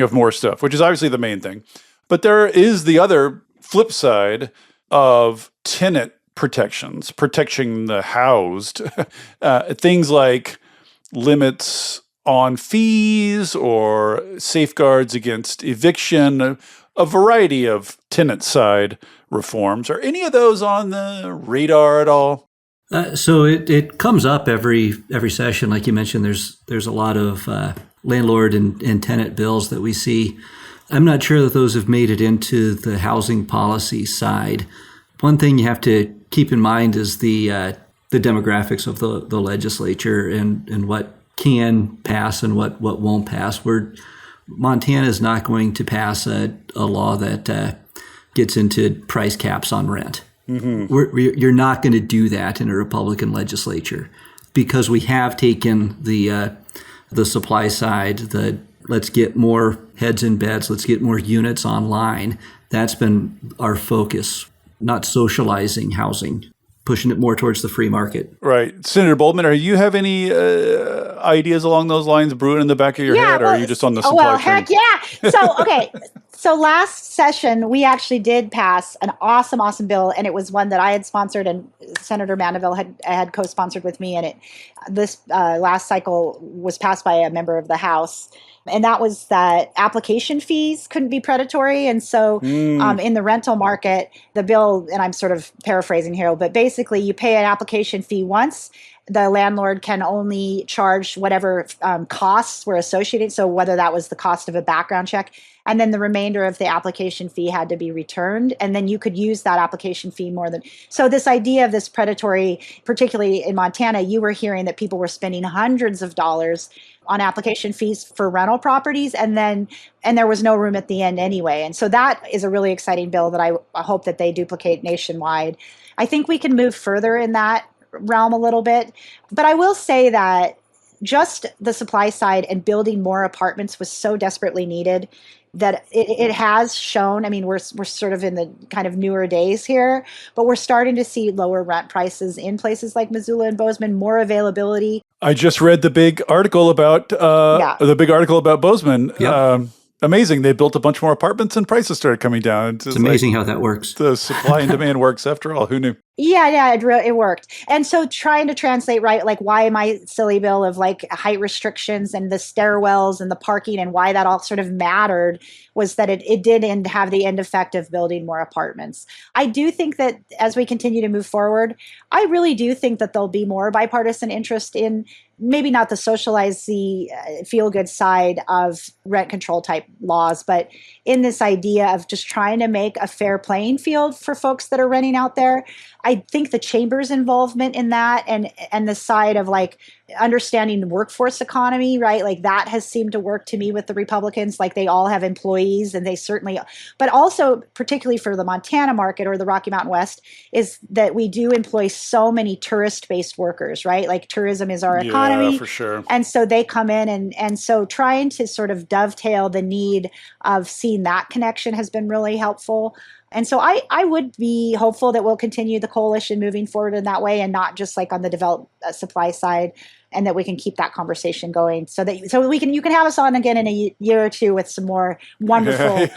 of more stuff, which is obviously the main thing. But there is the other flip side of tenant protections, protecting the housed, things like limits on fees or safeguards against eviction, a variety of tenant side reforms. Are any of those on the radar at all? So it comes up every session. Like you mentioned, there's a lot of landlord and tenant bills that we see. I'm not sure that those have made it into the housing policy side. One thing you have to keep in mind is the demographics of the legislature and what can pass and what won't pass. Montana is not going to pass a law that gets into price caps on rent. Mm-hmm. You're not going to do that in a Republican legislature, because we have taken the supply side, let's get more heads in beds, let's get more units online. That's been our focus, not socializing housing, pushing it more towards the free market. Right. Senator Boldman, are you have any ideas along those lines brewing in the back of your head, or are you just on the supply train? Heck yeah. So, okay. So last session, we actually did pass an awesome bill, and it was one that I had sponsored and Senator Mandeville had co-sponsored with me, and this last cycle was passed by a member of the House. And that was that application fees couldn't be predatory. And so in the rental market, the bill, and I'm sort of paraphrasing here, but basically you pay an application fee once. The landlord can only charge whatever costs were associated. So whether that was the cost of a background check, and then the remainder of the application fee had to be returned. And then you could use that application fee more than. So this idea of this predatory, particularly in Montana, you were hearing that people were spending hundreds of dollars on application fees for rental properties, and there was no room at the end anyway. And so that is a really exciting bill that I hope that they duplicate nationwide. I think we can move further in that realm a little bit. But I will say that just the supply side and building more apartments was so desperately needed that it has shown. I mean, we're sort of in the kind of newer days here, but we're starting to see lower rent prices in places like Missoula and Bozeman, more availability. I just read the big article about Bozeman. Yep. Amazing. They built a bunch more apartments and prices started coming down. It's amazing how that works. The supply and demand works after all. Who knew? Yeah, it worked. And so trying to translate, right, like why my silly bill of like height restrictions and the stairwells and the parking and why that all sort of mattered was that it did have the end effect of building more apartments. I do think that as we continue to move forward, I really do think that there'll be more bipartisan interest in maybe not the socialized, feel-good side of rent control type laws, but in this idea of just trying to make a fair playing field for folks that are renting out there. I think the chamber's involvement in that and the side of like understanding the workforce economy, right? Like that has seemed to work to me with the Republicans. Like they all have employees and they certainly, but also particularly for the Montana market or the Rocky Mountain West is that we do employ so many tourist-based workers, right? Like tourism is our economy. Yeah, for sure. And so they come in and so trying to sort of dovetail the need of seeing that connection has been really helpful. And so I would be hopeful that we'll continue the coalition moving forward in that way and not just like on the developed supply side, and that we can keep that conversation going so you can have us on again in a year or two with some more wonderful,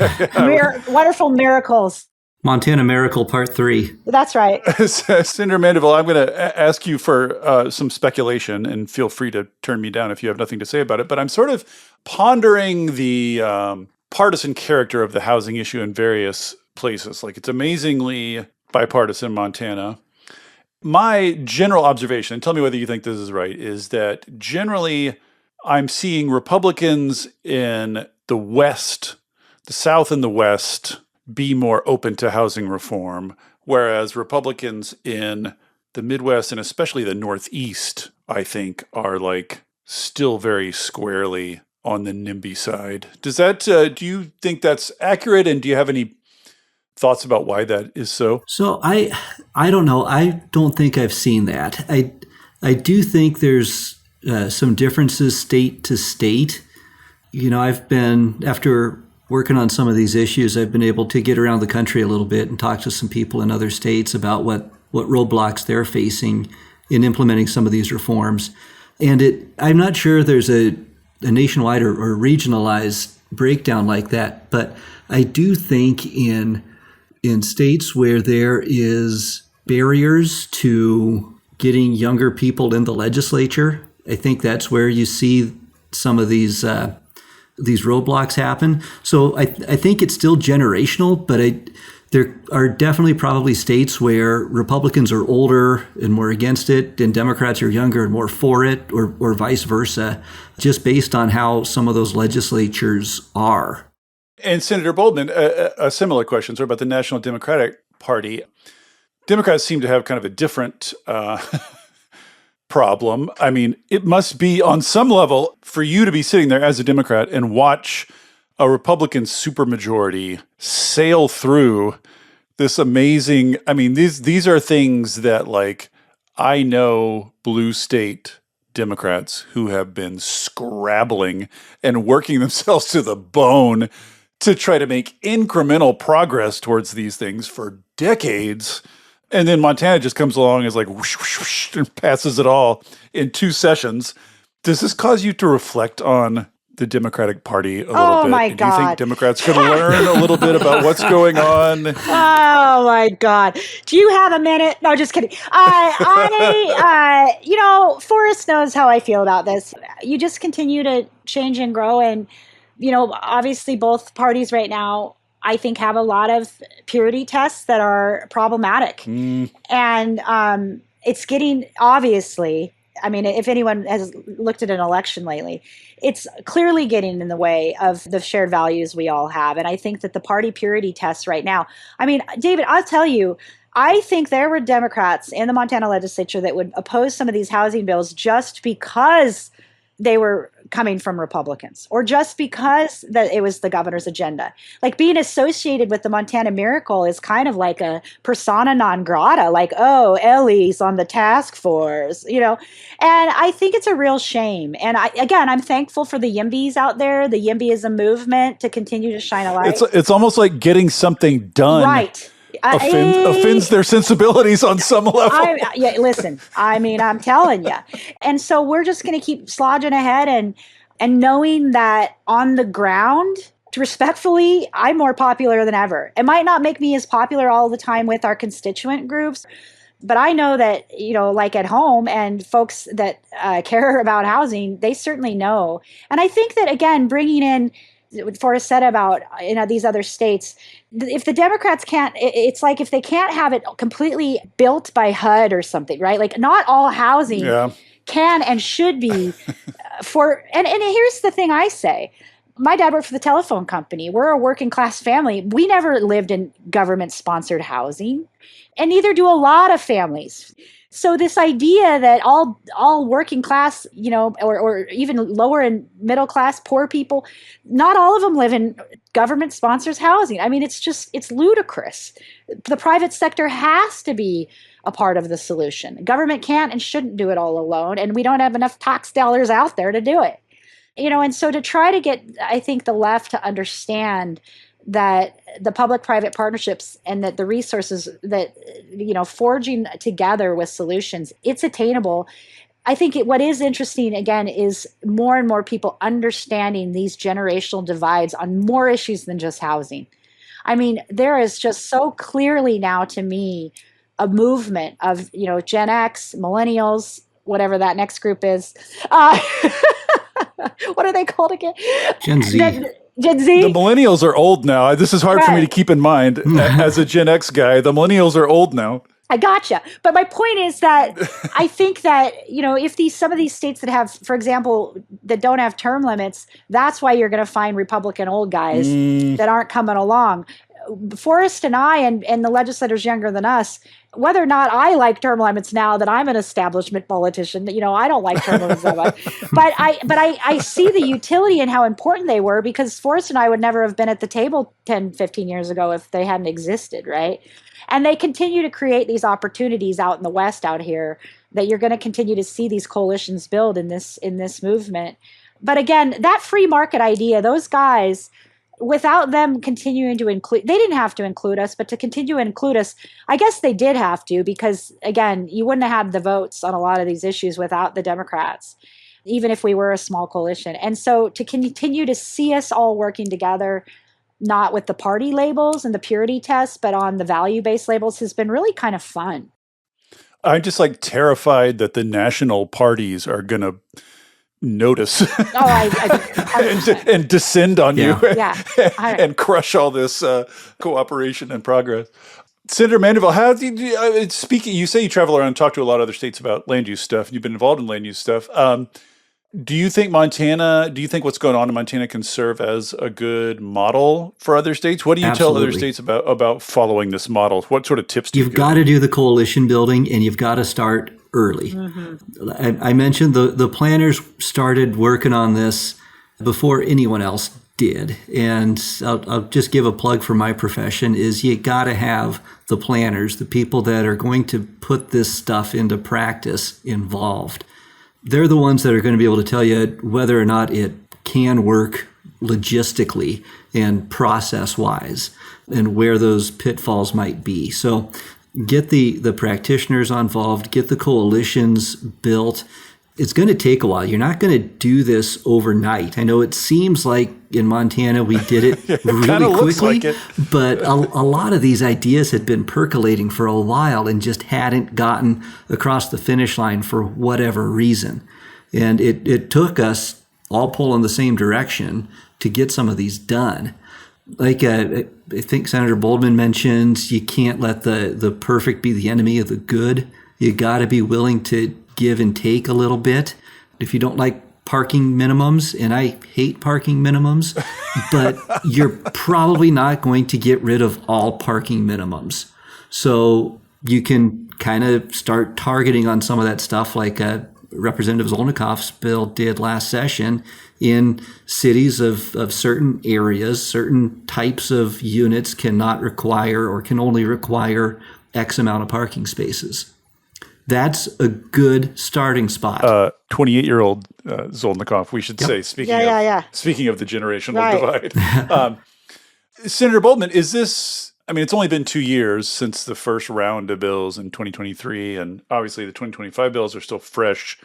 wonderful miracles. Montana Miracle Part 3. That's right. Senator Mandeville, I'm going to ask you for some speculation, and feel free to turn me down if you have nothing to say about it. But I'm sort of pondering the partisan character of the housing issue in various places. Like it's amazingly bipartisan in Montana. My general observation, and tell me whether you think this is right, is that generally I'm seeing Republicans in the West, the South and the West, be more open to housing reform, whereas Republicans in the Midwest and especially the Northeast, I think, are like still very squarely on the NIMBY side. Does that, do you think that's accurate? And do you have any thoughts about why that is so? So I don't know. I don't think I've seen that. I do think there's some differences state to state. You know, I've been, after working on some of these issues, I've been able to get around the country a little bit and talk to some people in other states about what roadblocks they're facing in implementing some of these reforms. And I'm not sure there's a nationwide or regionalized breakdown like that, but I do think in states where there is barriers to getting younger people in the legislature, I think that's where you see some of these roadblocks happen. So I think it's still generational, but there are definitely probably states where Republicans are older and more against it, and Democrats are younger and more for it, or vice versa, just based on how some of those legislatures are. And Senator Boldman, a similar question, sort of about the National Democratic Party. Democrats seem to have kind of a different problem. I mean, it must be on some level for you to be sitting there as a Democrat and watch a Republican supermajority sail through this amazing, I mean, these are things that like, I know blue state Democrats who have been scrabbling and working themselves to the bone to try to make incremental progress towards these things for decades. And then Montana just comes along and is like, whoosh, whoosh, whoosh, and passes it all in 2 sessions. Does this cause you to reflect on the Democratic Party a little bit? Oh my God. God. Do you think Democrats could learn a little bit about what's going on? Oh my God. Do you have a minute? No, just kidding. Forrest knows how I feel about this. You just continue to change and grow. And, obviously both parties right now, I think, have a lot of purity tests that are problematic. And it's getting, obviously, I mean, if anyone has looked at an election lately, it's clearly getting in the way of the shared values we all have. And I think that the party purity tests right now, I mean, David, I'll tell you, I think there were Democrats in the Montana legislature that would oppose some of these housing bills just because they were coming from Republicans or just because that it was the governor's agenda. Like being associated with the Montana Miracle is kind of like a persona non grata, like, oh, Ellie's on the task force, and I think it's a real shame. And I'm thankful for the YIMBYs out there, the YIMBYism movement to continue to shine a light. It's almost like getting something done. Right. Offends their sensibilities on some level. Listen, I'm telling you. And so we're just going to keep slogging ahead and knowing that on the ground, respectfully, I'm more popular than ever. It might not make me as popular all the time with our constituent groups, but I know that, like at home and folks that care about housing, they certainly know. And I think that, again, bringing in what Forrest said about these other states, if the Democrats can't, it's like if they can't have it completely built by HUD or something, right? Like not all housing can and should be and here's the thing I say. My dad worked for the telephone company. We're a working class family. We never lived in government sponsored housing, and neither do a lot of families. So this idea that all working class, or even lower and middle class poor people, not all of them live in government sponsors housing. I mean, it's ludicrous. The private sector has to be a part of the solution. Government can't and shouldn't do it all alone, and we don't have enough tax dollars out there to do it. And so to try to get, I think, the left to understand that the public-private partnerships and that the resources that, forging together with solutions, it's attainable. I think what is interesting, again, is more and more people understanding these generational divides on more issues than just housing. I mean, there is just so clearly now to me a movement of, Gen X, millennials, whatever that next group is. What are they called again? Gen Z. Gen Z. The millennials are old now. This is hard for me to keep in mind as a Gen X guy. The millennials are old now. I gotcha. But my point is that I think that, if some of these states that have, for example, that don't have term limits, that's why you're going to find Republican old guys that aren't coming along. Forrest and I and the legislators younger than us, whether or not I like term limits now that I'm an establishment politician, I don't like term limits that much. But I see the utility and how important they were, because Forrest and I would never have been at the table 10, 15 years ago if they hadn't existed, right? And they continue to create these opportunities out in the West out here that you're going to continue to see these coalitions build in this movement. But again, that free market idea, those guys, without them continuing to include, they didn't have to include us, but to continue to include us, I guess they did have to, because again, you wouldn't have had the votes on a lot of these issues without the Democrats, even if we were a small coalition. And so to continue to see us all working together, not with the party labels and the purity tests, but on the value-based labels, has been really kind of fun. I'm just terrified that the national parties are going to notice and descend on you and crush all this cooperation and progress. Senator Mandeville, how do you speaking? You say you travel around and talk to a lot of other states about land use stuff. You've been involved in land use stuff. Do you think what's going on in Montana can serve as a good model for other states? What do you tell other states about following this model? What sort of tips do you give? You've got to do the coalition building, and you've got to start early. Mm-hmm. I mentioned the planners started working on this before anyone else did. And I'll just give a plug for my profession is you got to have the planners, the people that are going to put this stuff into practice involved. They're the ones that are going to be able to tell you whether or not it can work logistically and process-wise and where those pitfalls might be. So get the practitioners involved, get the coalitions built. It's going to take a while. You're not going to do this overnight. I know it seems like in Montana we did it really quickly, like but a lot of these ideas had been percolating for a while and just hadn't gotten across the finish line for whatever reason. And it took us all pulling the same direction to get some of these done. Like I think Senator Boldman mentioned, you can't let the perfect be the enemy of the good. You got to be willing to give and take a little bit. If you don't like parking minimums, and I hate parking minimums, but you're probably not going to get rid of all parking minimums. So you can kind of start targeting on some of that stuff like a Representative Zolnikoff's bill did last session, in cities of certain areas, certain types of units cannot require or can only require X amount of parking spaces. That's a good starting spot. 28-year-old Zolnikoff, we should say, speaking of the generational divide. Senator Boldman, is this, I mean, it's only been 2 years since the first round of bills in 2023, and obviously the 2025 bills are still fresh.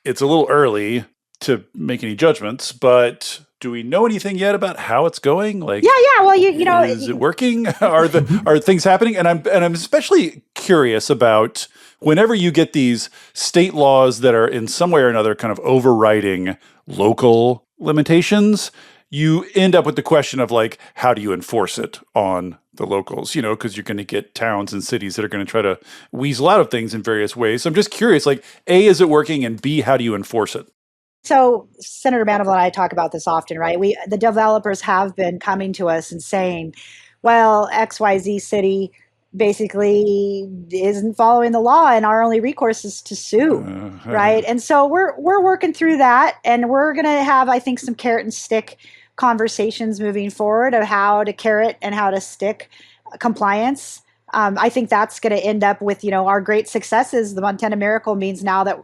It's a little early to make any judgments, but do we know anything yet about how it's going? Like, well, you know, is it working? Are things happening? And I'm especially curious about whenever you get these state laws that are in some way or another kind of overriding local limitations, you end up with the question of like, how do you enforce it on the locals? You know, because you're going to get towns and cities that are going to try to weasel out of things in various ways. So I'm just curious, like, A, is it working? And B, how do you enforce it? So Senator Mandeville and I talk about this often, right? The developers have been coming to us and saying, well, XYZ city basically isn't following the law and our only recourse is to sue, right? And so we're working through that, and we're going to have, I think, some carrot and stick conversations moving forward of how to carrot and how to stick compliance. I think that's going to end up with, you know, our great successes. The Montana Miracle means now the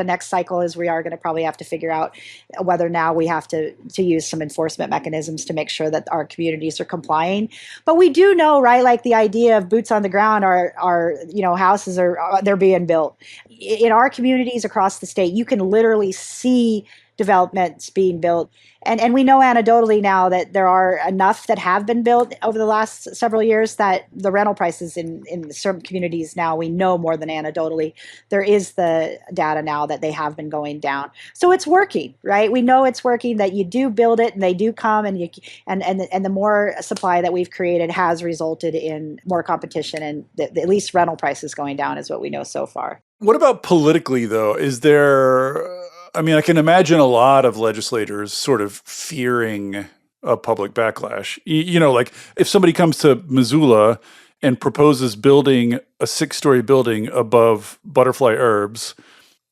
next cycle is we are going to probably have to figure out whether now we have to use some enforcement mechanisms to make sure that our communities are complying. But we do know, right, like the idea of boots on the ground are you know, houses they're being built. In our communities across the state, you can literally see developments being built. And we know anecdotally now that there are enough that have been built over the last several years that the rental prices in certain communities now, we know more than anecdotally, there is the data now that they have been going down. So it's working, right? We know it's working, that you do build it and they do come, and the more supply that we've created has resulted in more competition, and at least rental prices going down is what we know so far. What about politically, though? Is there, I mean, I can imagine a lot of legislators sort of fearing a public backlash. You know, like if somebody comes to Missoula and proposes building a 6-story building above Butterfly Herbs,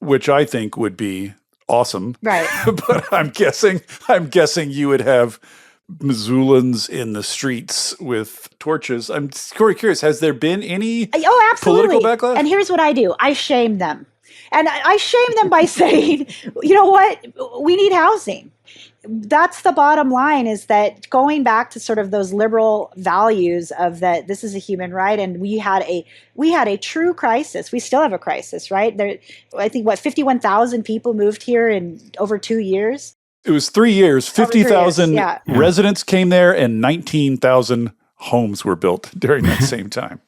which I think would be awesome. Right. But I'm guessing you would have Missoulans in the streets with torches. I'm curious, has there been any political backlash? And here's what I do. I shame them. And I shame them by saying, you know what, we need housing. That's the bottom line, is that going back to sort of those liberal values of that this is a human right, and we had a true crisis. We still have a crisis, right? I think 51,000 people moved here in over 2 years. It was 3 years. 50,000 residents came there, and 19,000 homes were built during that same time.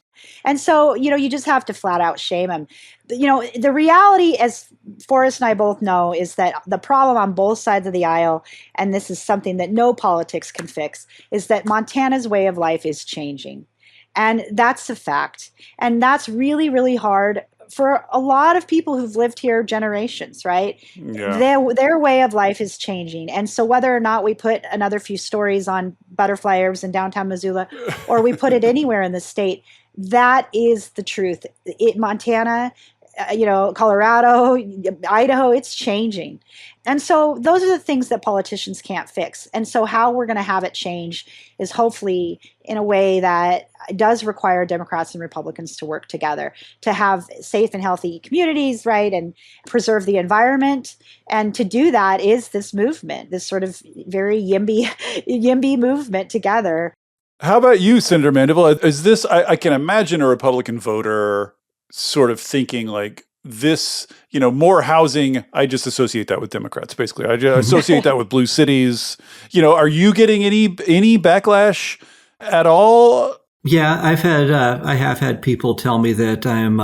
And so, you know, you just have to flat out shame them. You know, the reality, as Forrest and I both know, is that the problem on both sides of the aisle, and this is something that no politics can fix, is that Montana's way of life is changing. And that's a fact. And that's really, really hard for a lot of people who've lived here generations, right? Yeah. Their way of life is changing. And so whether or not we put another few stories on Butterfly Herbs in downtown Missoula, or we put it anywhere in the state, that is the truth. Montana, Colorado, Idaho, it's changing. And so those are the things that politicians can't fix. And so how we're going to have it change is hopefully in a way that does require Democrats and Republicans to work together to have safe and healthy communities, right, and preserve the environment. And to do that is this movement, this sort of very YIMBY movement together. How about you, Senator Mandeville? Is this, I can imagine a Republican voter sort of thinking like this, you know, more housing, I just associate that with Democrats, basically. I just associate that with blue cities. You know, are you getting any backlash at all? Yeah, I have had people tell me that I'm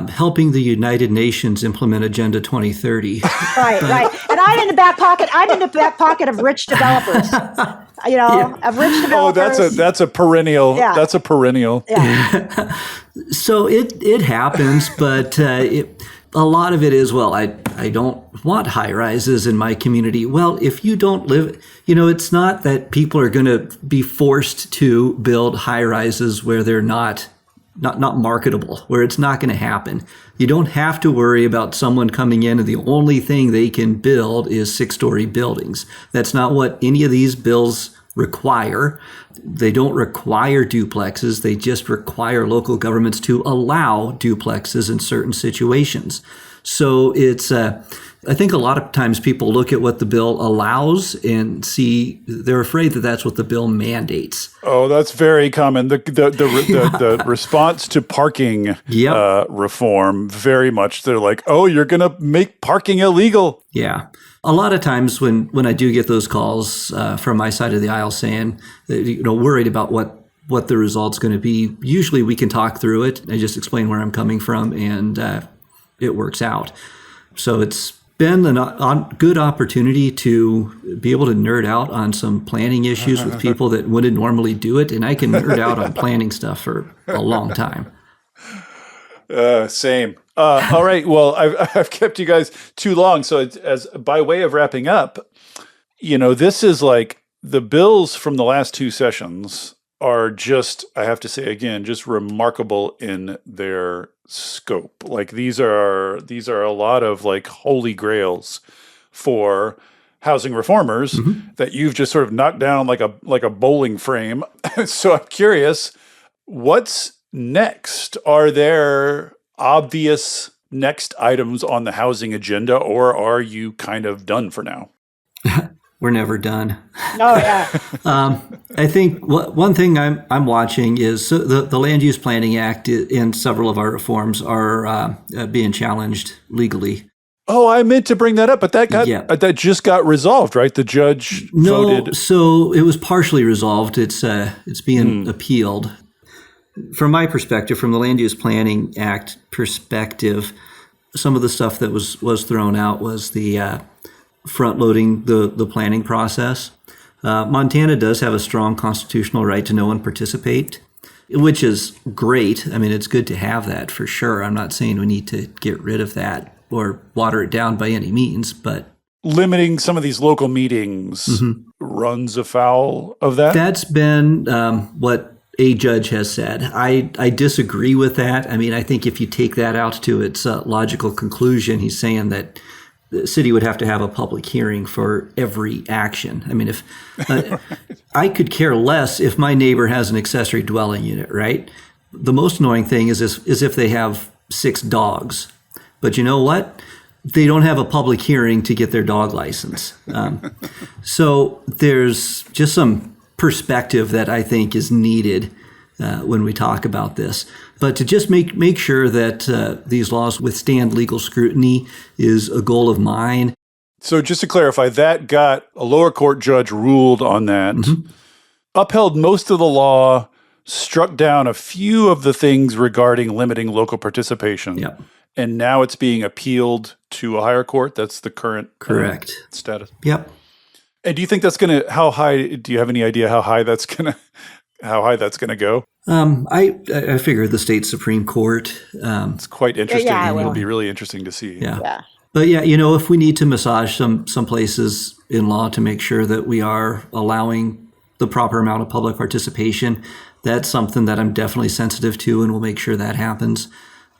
helping the United Nations implement Agenda 2030. Right. And I'm in the back pocket of rich developers. Of rich developers. Oh, that's a perennial. Yeah. That's a perennial. Yeah. So it happens, but a lot of it is, well, I don't want high rises in my community. Well, if you don't live, it's not that people are going to be forced to build high rises where they're not not marketable, where it's not going to happen. You don't have to worry about someone coming in and the only thing they can build is 6-story buildings. That's not what any of these bills require. They don't require duplexes. They just require local governments to allow duplexes in certain situations. So it's, I think a lot of times people look at what the bill allows and see, they're afraid that that's what the bill mandates. Oh, that's very common. The response to parking reform, very much, they're like, oh, you're going to make parking illegal. Yeah. A lot of times when I do get those calls from my side of the aisle saying, worried about what the result's going to be, usually we can talk through it. I just explain where I'm coming from, and it works out. So it's been a good opportunity to be able to nerd out on some planning issues with people that wouldn't normally do it. And I can nerd out on planning stuff for a long time. Same. All right. Well, I've kept you guys too long. So as by way of wrapping up, this is like the bills from the last 2 sessions are just, I have to say again, just remarkable in their scope. Like these are a lot of like holy grails for housing reformers that you've just sort of knocked down like a bowling frame. So I'm curious, what's next? Are there obvious next items on the housing agenda, or are you kind of done for now? We're never done. Oh, yeah. I think one thing I'm watching is the Land Use Planning Act and several of our reforms are being challenged legally. Oh, I meant to bring that up, but that just got resolved, right? The judge voted. No, so it was partially resolved. It's being appealed. From my perspective, from the Land Use Planning Act perspective, some of the stuff that was thrown out was the front-loading the planning process. Montana does have a strong constitutional right to know and participate, which is great. I mean, it's good to have that for sure. I'm not saying we need to get rid of that or water it down by any means, but limiting some of these local meetings runs afoul of that? That's been what a judge has said. I disagree with that. I mean, I think if you take that out to its logical conclusion, he's saying that the city would have to have a public hearing for every action. I mean, if I could care less if my neighbor has an accessory dwelling unit, right? The most annoying thing is if they have 6 dogs. But you know what? They don't have a public hearing to get their dog license. So there's just some perspective that I think is needed when we talk about this. But to just make sure that these laws withstand legal scrutiny is a goal of mine. So just to clarify, that got a lower court judge ruled on that, upheld most of the law, struck down a few of the things regarding limiting local participation. Yep. And now it's being appealed to a higher court. That's the current correct status. Yep. And do you think that's going to, how high, do you have any idea how high that's going to go? I figure the state Supreme Court. It's quite interesting. It'll be really interesting to see. Yeah. But yeah, if we need to massage some places in law to make sure that we are allowing the proper amount of public participation, that's something that I'm definitely sensitive to, and we'll make sure that happens.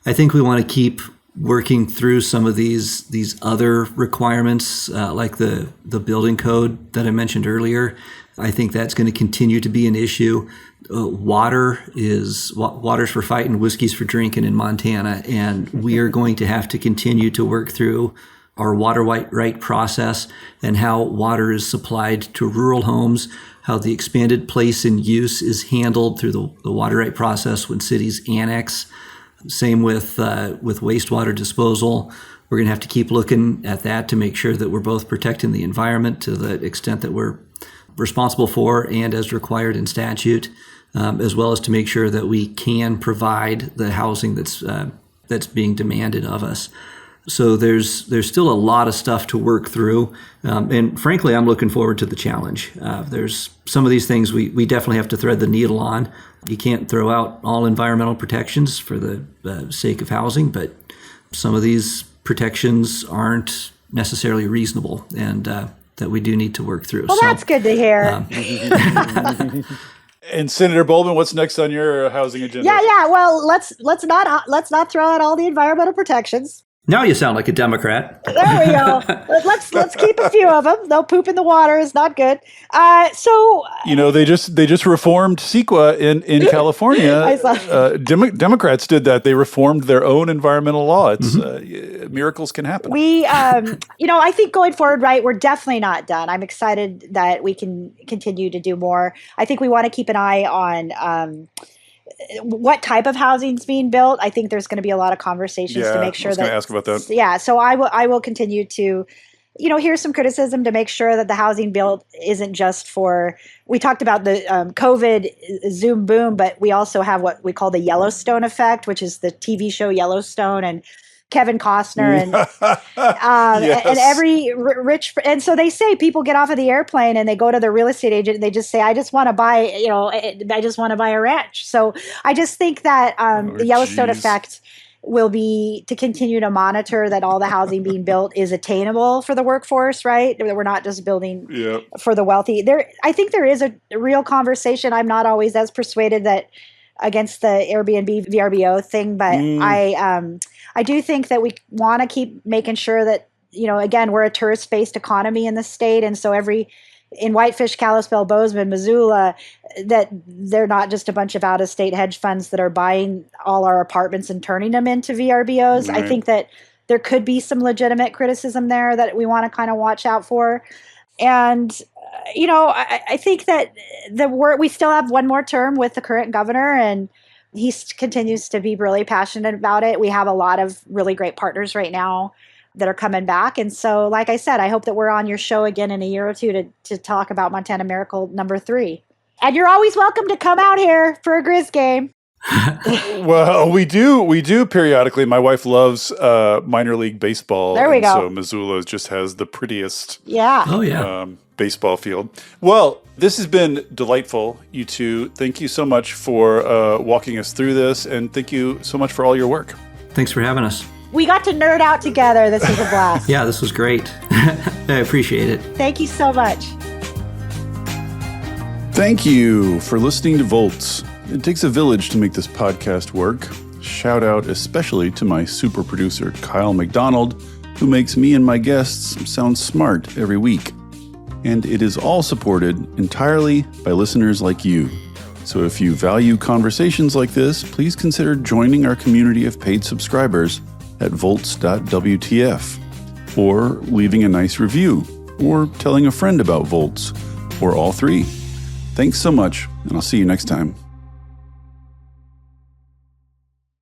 I think we want to keep working through some of these other requirements, like the building code that I mentioned earlier. I think that's going to continue to be an issue. Water's for fighting, whiskey's for drinking in Montana, and we are going to have to continue to work through our water right process and how water is supplied to rural homes, how the expanded place in use is handled through the water right process when cities annex. Same with wastewater disposal. We're going to have to keep looking at that to make sure that we're both protecting the environment to the extent that we're responsible for and as required in statute, as well as to make sure that we can provide the housing that's being demanded of us. So there's still a lot of stuff to work through, and frankly, I'm looking forward to the challenge. There's some of these things we definitely have to thread the needle on. You can't throw out all environmental protections for the sake of housing, but some of these protections aren't necessarily reasonable, and that we do need to work through. Well, that's good to hear. And Senator Boldman, what's next on your housing agenda? Yeah. Well, let's not throw out all the environmental protections. Now you sound like a Democrat. There we go. Let's keep a few of them. They'll poop in the water is not good. They just reformed CEQA in California. I saw. Democrats did that. They reformed their own environmental law. It's miracles can happen. I think going forward, right, we're definitely not done. I'm excited that we can continue to do more. I think we want to keep an eye on what type of housing is being built. I think there's going to be a lot of conversations to make sure that. I was going to ask about that. Yeah, so I will continue to, here's some criticism to make sure that the housing built isn't just for. We talked about the COVID Zoom boom, but we also have what we call the Yellowstone effect, which is the TV show Yellowstone and Kevin Costner and yes. and every rich. And so they say people get off of the airplane and they go to their real estate agent and they just say, I just want to buy, I just want to buy a ranch. So I just think that the Yellowstone effect will be to continue to monitor that all the housing being built is attainable for the workforce, right? That we're not just building for the wealthy. I think there is a real conversation. I'm not always as persuaded that against the Airbnb VRBO thing, but I do think that we want to keep making sure that, again, we're a tourist-based economy in the state. And so in Whitefish, Kalispell, Bozeman, Missoula, that they're not just a bunch of out-of-state hedge funds that are buying all our apartments and turning them into VRBOs. Right. I think that there could be some legitimate criticism there that we want to kind of watch out for. And, I think that we still have one more term with the current governor, and he continues to be really passionate about it. We have a lot of really great partners right now that are coming back. And so, like I said, I hope that we're on your show again in a year or two to talk about Montana Miracle number 3. And you're always welcome to come out here for a Grizz game. Well, we do periodically. My wife loves minor league baseball. There we go. So Missoula just has the prettiest baseball field. Well, this has been delightful, you two. Thank you so much for walking us through this, and thank you so much for all your work. Thanks for having us. We got to nerd out together. This was a blast. Yeah, this was great. I appreciate it. Thank you so much. Thank you for listening to Volts. It takes a village to make this podcast work. Shout out especially to my super producer, Kyle McDonald, who makes me and my guests sound smart every week. And it is all supported entirely by listeners like you. So if you value conversations like this, please consider joining our community of paid subscribers at volts.wtf, or leaving a nice review, or telling a friend about Volts, or all three. Thanks so much, and I'll see you next time.